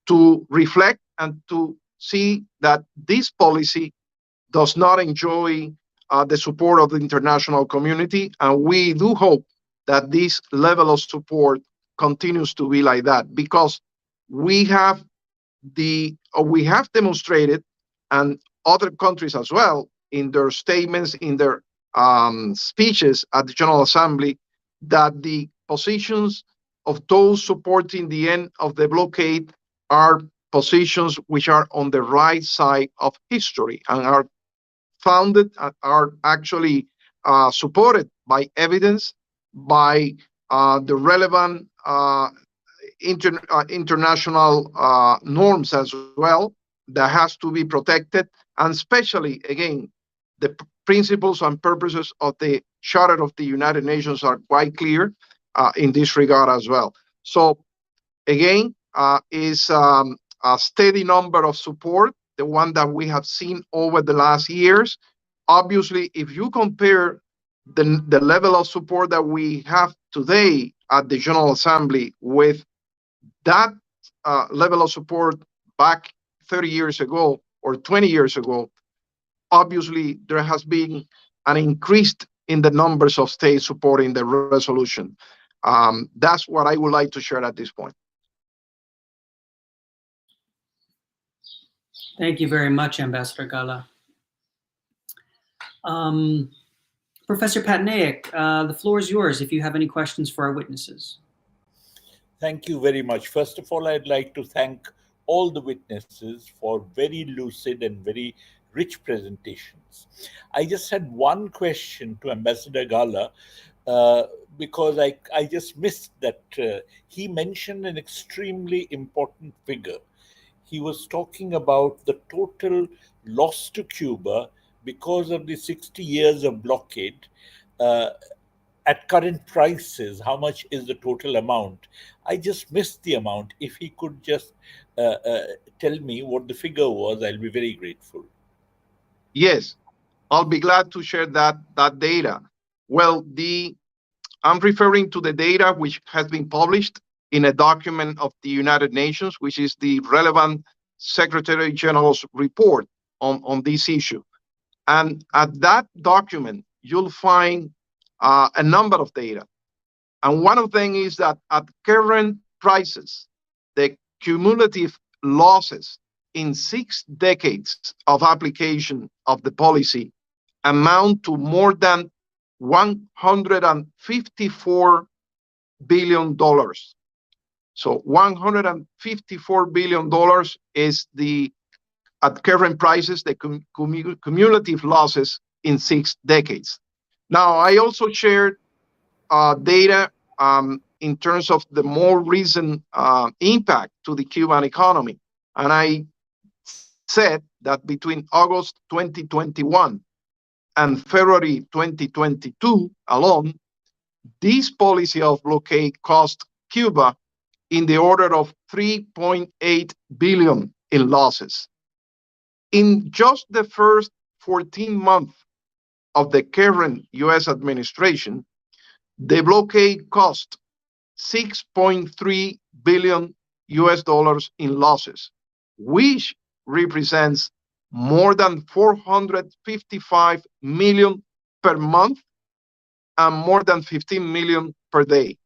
to reflect and to see that this policy does not enjoy the support of the international community. And we do hope that this level of support continues to be like that, because we have demonstrated, and other countries as well, in their statements, in their speeches at the General Assembly, that the positions of those supporting the end of the blockade are positions which are on the right side of history and are founded, are actually supported by evidence, by the relevant international norms as well, that has to be protected, and especially, again, the principles and purposes of the Charter of the United Nations are quite clear in this regard as well. So again, is a steady number of support, the one that we have seen over the last years. Obviously, if you compare the level of support that we have today at the General Assembly with that level of support back 30 years ago or 20 years ago, obviously there has been an increase in the numbers of states supporting the resolution. That's what I would like to share at this point. Thank you very much, Ambassador Gala. Professor Patnaik, the floor is yours if you have any questions for our witnesses. Thank you very much. First of all, I'd like to thank all the witnesses for very lucid and very rich presentations. I just had one question to Ambassador Gala, because I just missed that he mentioned an extremely important figure. He was talking about the total loss to Cuba because of the 60 years of blockade. At current prices, how much is the total amount? I just missed the amount. If he could just tell me what the figure was, I'll be very grateful. Yes, I'll be glad to share that data. Well, I'm referring to the data which has been published in a document of the United Nations, which is the relevant Secretary General's report on this issue. And at that document, you'll find a number of data. And one of them is that at current prices, the cumulative losses in 6 decades of application of the policy amount to more than $154 billion. So $154 billion is at current prices, the cumulative losses in 6 decades. Now, I also shared data in terms of the more recent impact to the Cuban economy. And I said that between August 2021 and February 2022 alone, this policy of blockade cost Cuba in the order of 3.8 billion in losses. In just the first 14 months of the current US administration, the blockade cost 6.3 billion US dollars in losses, which represents more than 455 million per month and more than 15 million per day.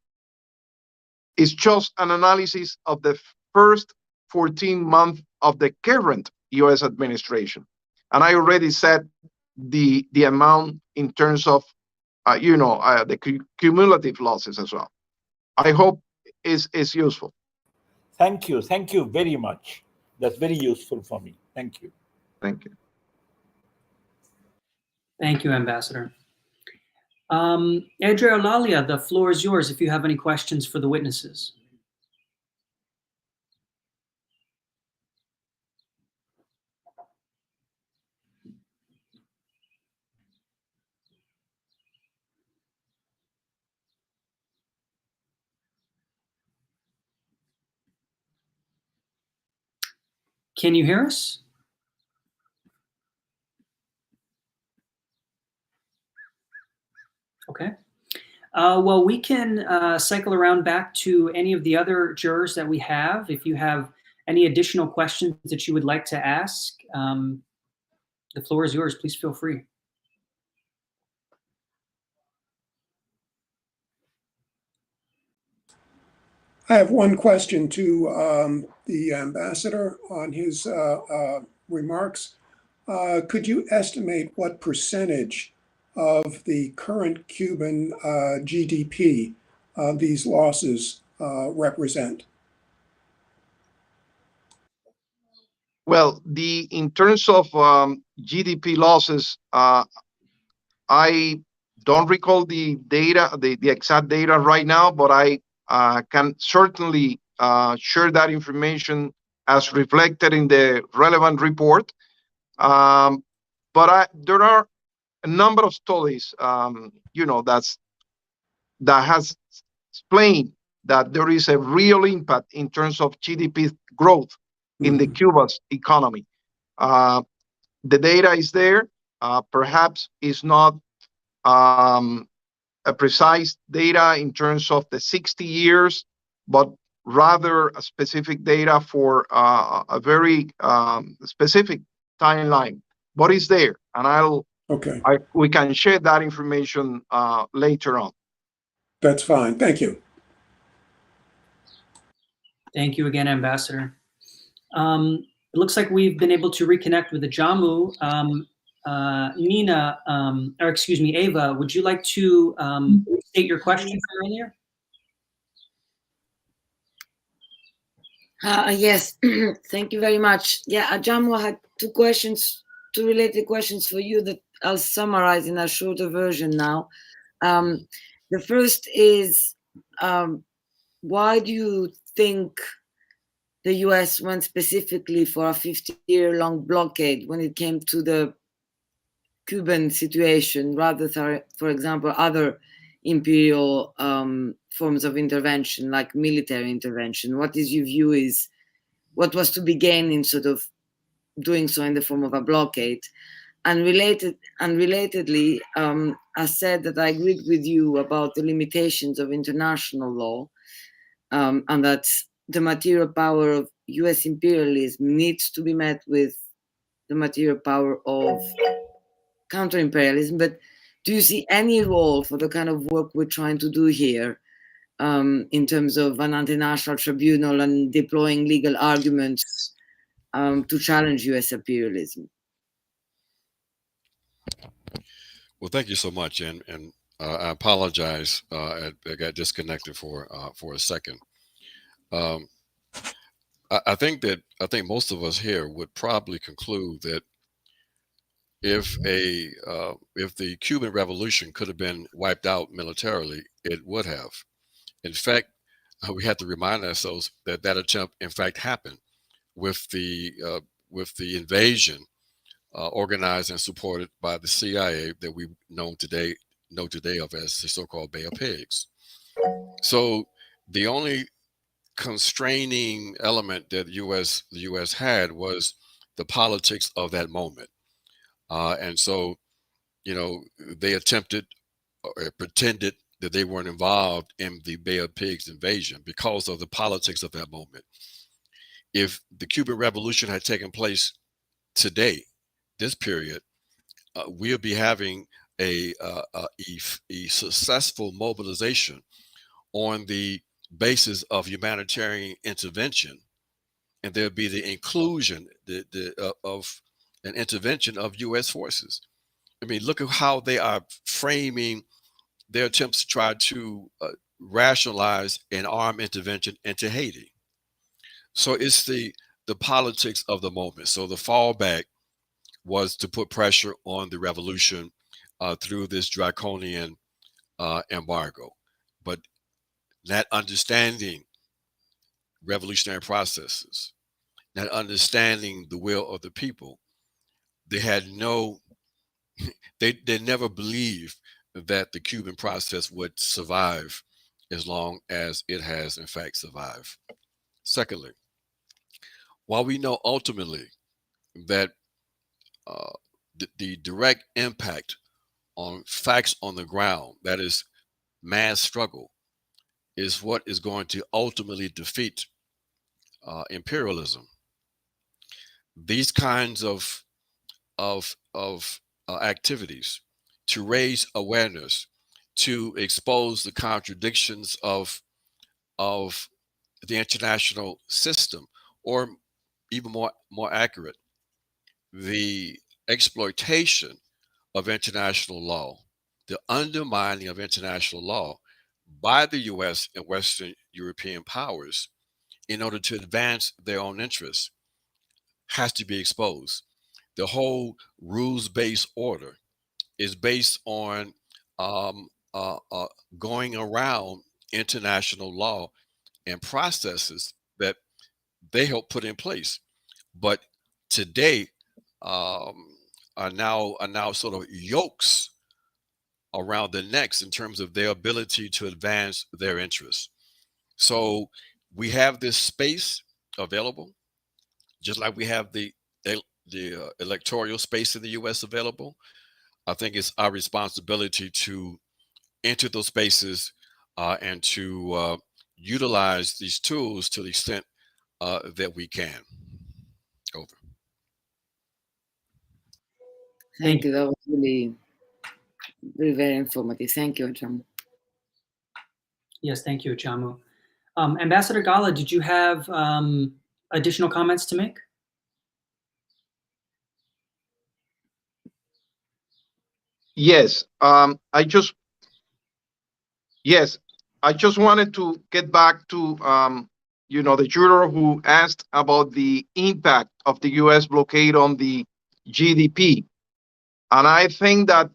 It's just an analysis of the first 14 months of the current US administration. And I already said the amount in terms of the cumulative losses as well. I hope is useful. Thank you. Thank you very much. That's very useful for me. Thank you. Thank you. Thank you, Ambassador. Adria Lalia, the floor is yours if you have any questions for the witnesses. Can you hear us? Okay. Well, we can cycle around back to any of the other jurors that we have. If you have any additional questions that you would like to ask, the floor is yours. Please feel free. I have one question to the ambassador on his remarks. Could you estimate what percentage of the current Cuban GDP these losses represent? Well, in terms of GDP losses, I don't recall the data, the exact data right now, but I can certainly share that information as reflected in the relevant report. But there are a number of studies, that has explained that there is a real impact in terms of GDP growth in the Cuba's economy. The data is there. Perhaps it's not a precise data in terms of the 60 years, but rather a specific data for a very specific timeline. But it's there, and we can share that information later on. That's fine. Thank you. Thank you again, Ambassador. It looks like we've been able to reconnect with Ajamu. Nina, or excuse me, Ava, would you like to state your question from earlier? Yes, thank you very much. Yeah, Ajamu, I had two related questions for you that I'll summarize in a shorter version now. The first is, why do you think the US went specifically for a 50-year-long blockade when it came to the Cuban situation, rather than, for example, other imperial forms of intervention, like military intervention? What is your view is what was to be gained in sort of doing so in the form of a blockade? And relatedly, I said that I agreed with you about the limitations of international law, and that the material power of US imperialism needs to be met with the material power of counter-imperialism. But do you see any role for the kind of work we're trying to do here in terms of an international tribunal and deploying legal arguments to challenge US imperialism? Well, thank you so much, and I apologize. I got disconnected for a second. I think most of us here would probably conclude that if the Cuban Revolution could have been wiped out militarily, it would have. In fact, we have to remind ourselves that attempt, in fact, happened with the invasion organized and supported by the CIA that we know today of as the so-called Bay of Pigs. So the only constraining element that the U.S. had was the politics of that moment. And so, they attempted or pretended that they weren't involved in the Bay of Pigs invasion because of the politics of that moment. If the Cuban Revolution had taken place today, this period, we'll be having a successful mobilization on the basis of humanitarian intervention, and there'll be the inclusion of an intervention of U.S. forces. I mean, look at how they are framing their attempts to try to rationalize an armed intervention into Haiti. So it's the politics of the moment. So the fallback was to put pressure on the revolution through this draconian embargo. But not understanding revolutionary processes, not understanding the will of the people, they never believed that the Cuban process would survive as long as it has in fact survived. Secondly, while we know ultimately that the direct impact on facts on the ground, that is mass struggle, is what is going to ultimately defeat imperialism. These kinds of activities to raise awareness, to expose the contradictions of the international system, or even more accurate, the exploitation of international law, the undermining of international law by the US and Western European powers in order to advance their own interests has to be exposed. The whole rules-based order is based on going around international law and processes that they helped put in place, but today are now sort of yokes around the necks in terms of their ability to advance their interests. So we have this space available, just like we have the electoral space in the U.S. available. I think it's our responsibility to enter those spaces and to utilize these tools to the extent that we can. Over. Thank you. That was really very informative. Thank you, Ajamu. Yes, thank you, Ajamu. Ambassador Gala, did you have additional comments to make? Yes, I just wanted to get back to the juror who asked about the impact of the U.S. blockade on the GDP, and I think that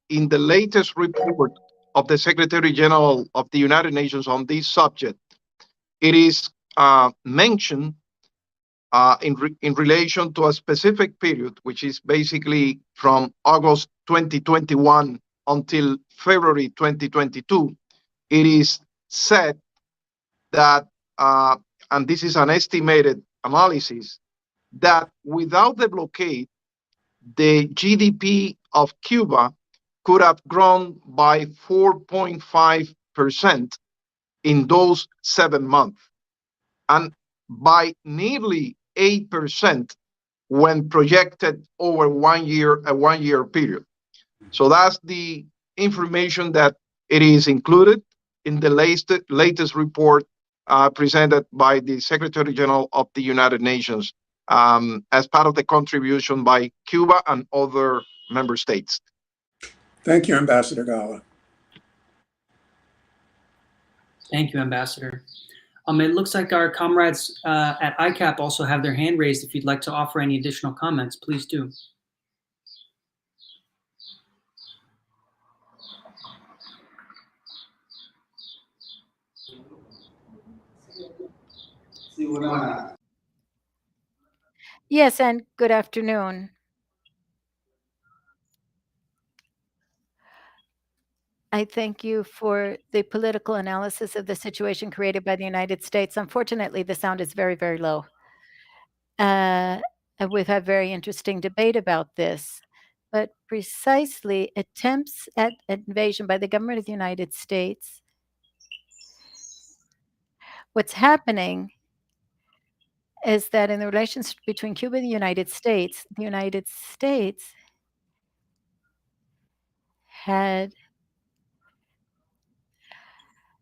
in the latest report of the Secretary General of the United Nations on this subject, it is mentioned in relation to a specific period, which is basically from August 2021 until February 2022. It is said that, and this is an estimated analysis, that without the blockade, the GDP of Cuba could have grown by 4.5% in those 7 months, and by nearly 8% when projected over a 1 year period. So that's the information that it is included in the latest report presented by the Secretary General of the United Nations as part of the contribution by Cuba and other member states. Thank you, Ambassador Gala. Thank you, Ambassador. It looks like our comrades at ICAP also have their hand raised. If you'd like to offer any additional comments, please do. Yes, and good afternoon. I thank you for the political analysis of the situation created by the United States. Unfortunately, the sound is very, very low. And we've had very interesting debate about this. But precisely attempts at invasion by the government of the United States, what's happening is that in the relations between Cuba and the United States had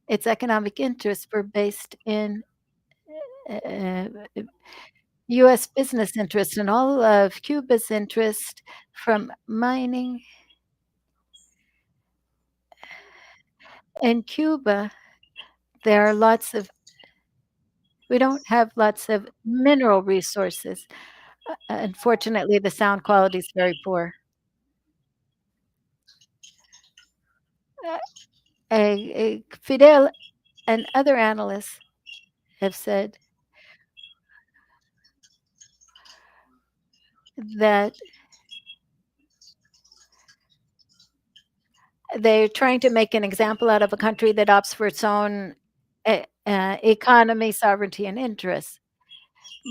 its economic interests were based in U.S. business interests, and all of Cuba's interest from mining. In Cuba, there are we don't have lots of mineral resources. Unfortunately, the sound quality is very poor. Fidel and other analysts have said that they're trying to make an example out of a country that opts for its own economy, sovereignty, and interests.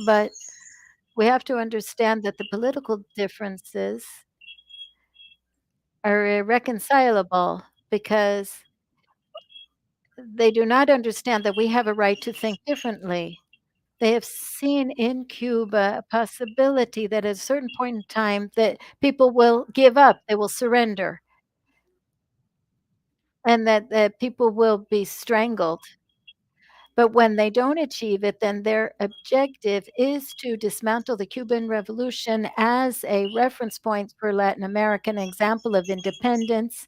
But we have to understand that the political differences are irreconcilable because they do not understand that we have a right to think differently. They have seen in Cuba a possibility that at a certain point in time that people will give up, they will surrender, and that people will be strangled. But when they don't achieve it, then their objective is to dismantle the Cuban Revolution as a reference point for Latin America, an example of independence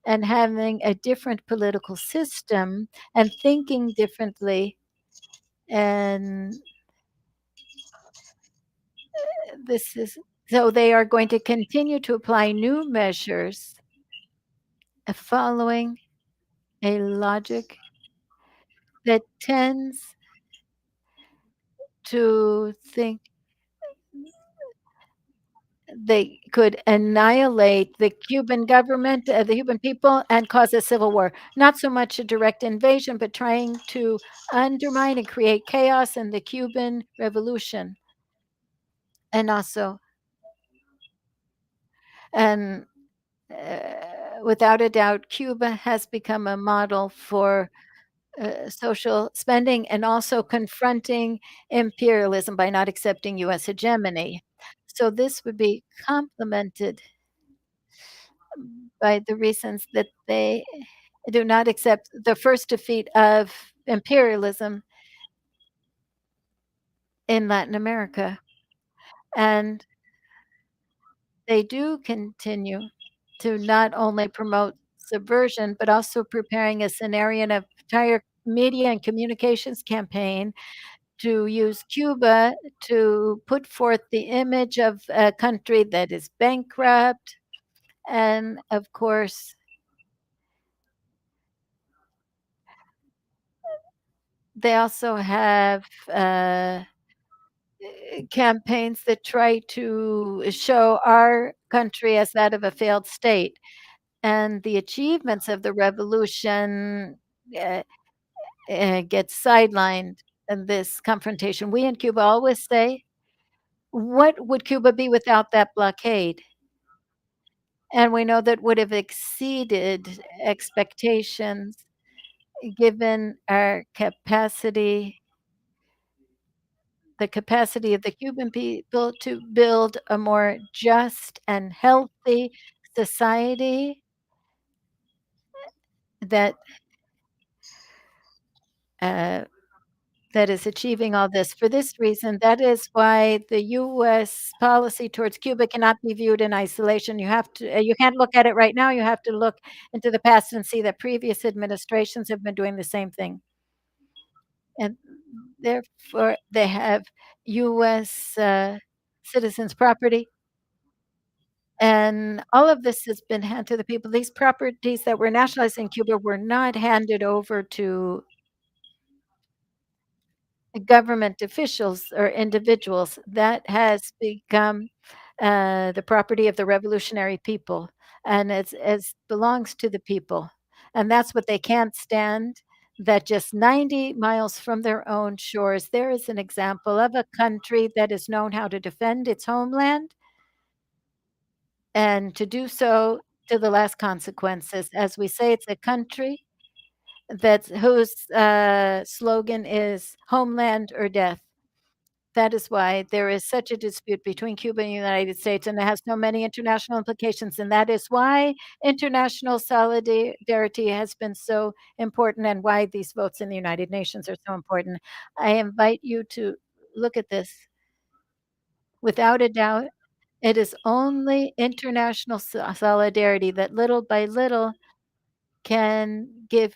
and having a different political system and thinking differently. And this is so they are going to continue to apply new measures following a logic that tends to think they could annihilate the Cuban government, the Cuban people, and cause a civil war. Not so much a direct invasion, but trying to undermine and create chaos in the Cuban Revolution. And also, and without a doubt, Cuba has become a model for social spending and also confronting imperialism by not accepting U.S. hegemony. So this would be complemented by the reasons that they do not accept the first defeat of imperialism in Latin America. And they do continue to not only promote subversion, but also preparing a scenario of entire media and communications campaign to use Cuba to put forth the image of a country that is bankrupt. And of course, they also have campaigns that try to show our country as that of a failed state. And the achievements of the revolution get sidelined in this confrontation. We in Cuba always say, what would Cuba be without that blockade? And we know that would have exceeded expectations given our capacity, the capacity of the Cuban people to build a more just and healthy society that that is achieving all this. For this reason, that is why the U.S. policy towards Cuba cannot be viewed in isolation. You have to, you can't look at it right now. You have to look into the past and see that previous administrations have been doing the same thing. And therefore, they have U.S. Citizens' property. And all of this has been handed to the people. These properties that were nationalized in Cuba were not handed over to government officials or individuals. That has become the property of the revolutionary people, and it belongs to the people. And that's what they can't stand, that just 90 miles from their own shores, there is an example of a country that has known how to defend its homeland and to do so to the last consequences. As we say, it's a country whose slogan is homeland or death. That is why there is such a dispute between Cuba and the United States, and it has so many international implications. And that is why international solidarity has been so important and why these votes in the United Nations are so important. I invite you to look at this. Without a doubt, it is only international solidarity that little by little can give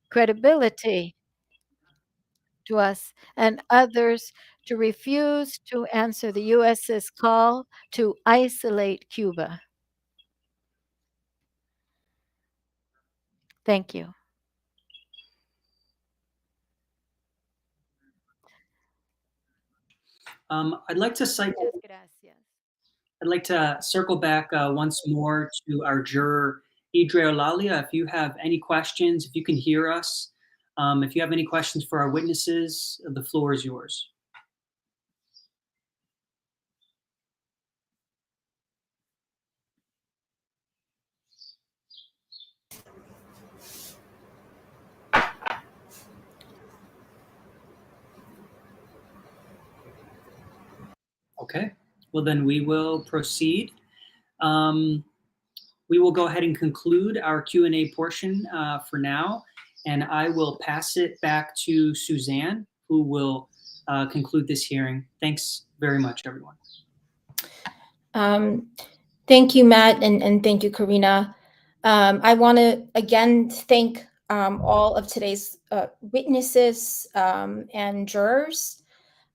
credibility to us and others to refuse to answer the US's call to isolate Cuba. Thank you. I'd like to circle back once more to our juror, Idrea Lalia. If you have any questions, if you can hear us, if you have any questions for our witnesses, the floor is yours. Okay, well then we will proceed. We will go ahead and conclude our Q&A portion for now, and I will pass it back to Suzanne, who will conclude this hearing. Thanks very much, everyone. Thank you, Matt, and thank you, Karina. I want to again thank all of today's witnesses and jurors.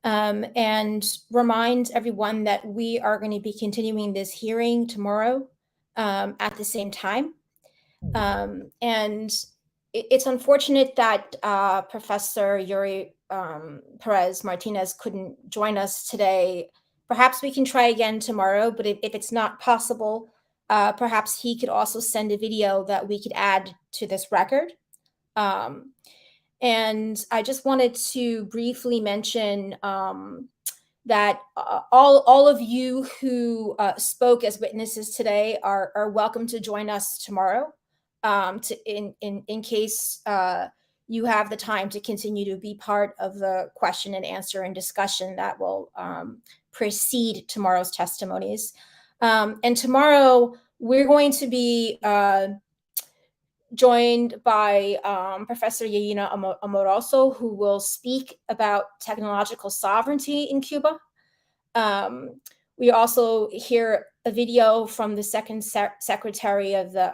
And remind everyone that we are going to be continuing this hearing tomorrow at the same time. And it's unfortunate that Professor Yuri Perez Martinez couldn't join us today. Perhaps we can try again tomorrow, but if it's not possible, perhaps he could also send a video that we could add to this record. And I just wanted to briefly mention that all of you who spoke as witnesses today are welcome to join us tomorrow in case you have the time to continue to be part of the question and answer and discussion that will precede tomorrow's testimonies. And tomorrow we're going to be joined by Professor Yayina Amoroso, who will speak about technological sovereignty in Cuba. We also hear a video from the second secretary of the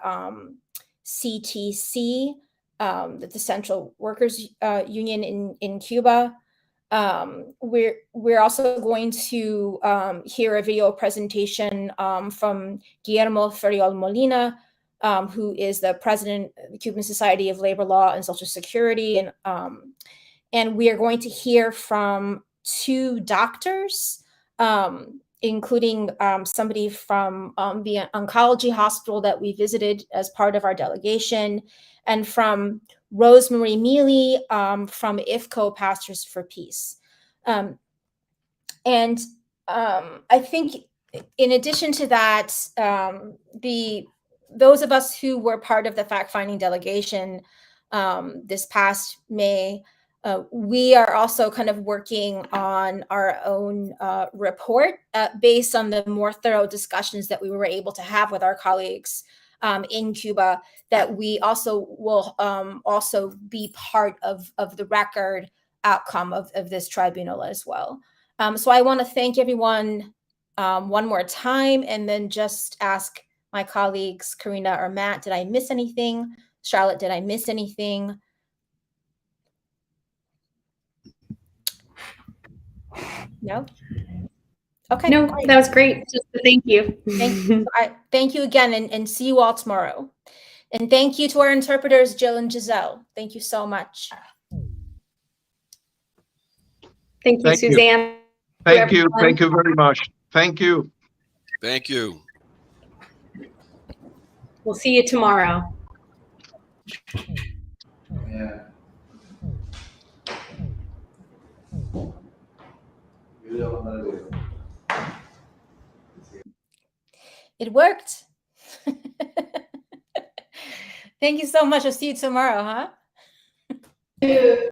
CTC, the Central Workers Union in Cuba. We're also going to hear a video presentation from Guillermo Ferriol Molina, who is the president of the Cuban Society of Labor Law and Social Security. And we are going to hear from two doctors, including somebody from the oncology hospital that we visited as part of our delegation, and from Rosemary Mealy from IFCO Pastors for Peace. And I think in addition to that, those of us who were part of the fact-finding delegation this past May, we are also kind of working on our own report based on the more thorough discussions that we were able to have with our colleagues in Cuba, that we also will also be part of the record outcome of this tribunal as well. So I want to thank everyone one more time, and then just ask my colleagues, Karina or Matt, did I miss anything? Charlotte, did I miss anything? No? Okay. No, great. that was great. Just thank you. Thank you again, and see you all tomorrow. And thank you to our interpreters, Jill and Giselle. Thank you so much. Thank you, Suzanne. Thank you. Thank you very much. Thank you. Thank you. We'll see you tomorrow. Yeah. It worked. Thank you so much. I'll see you tomorrow, huh?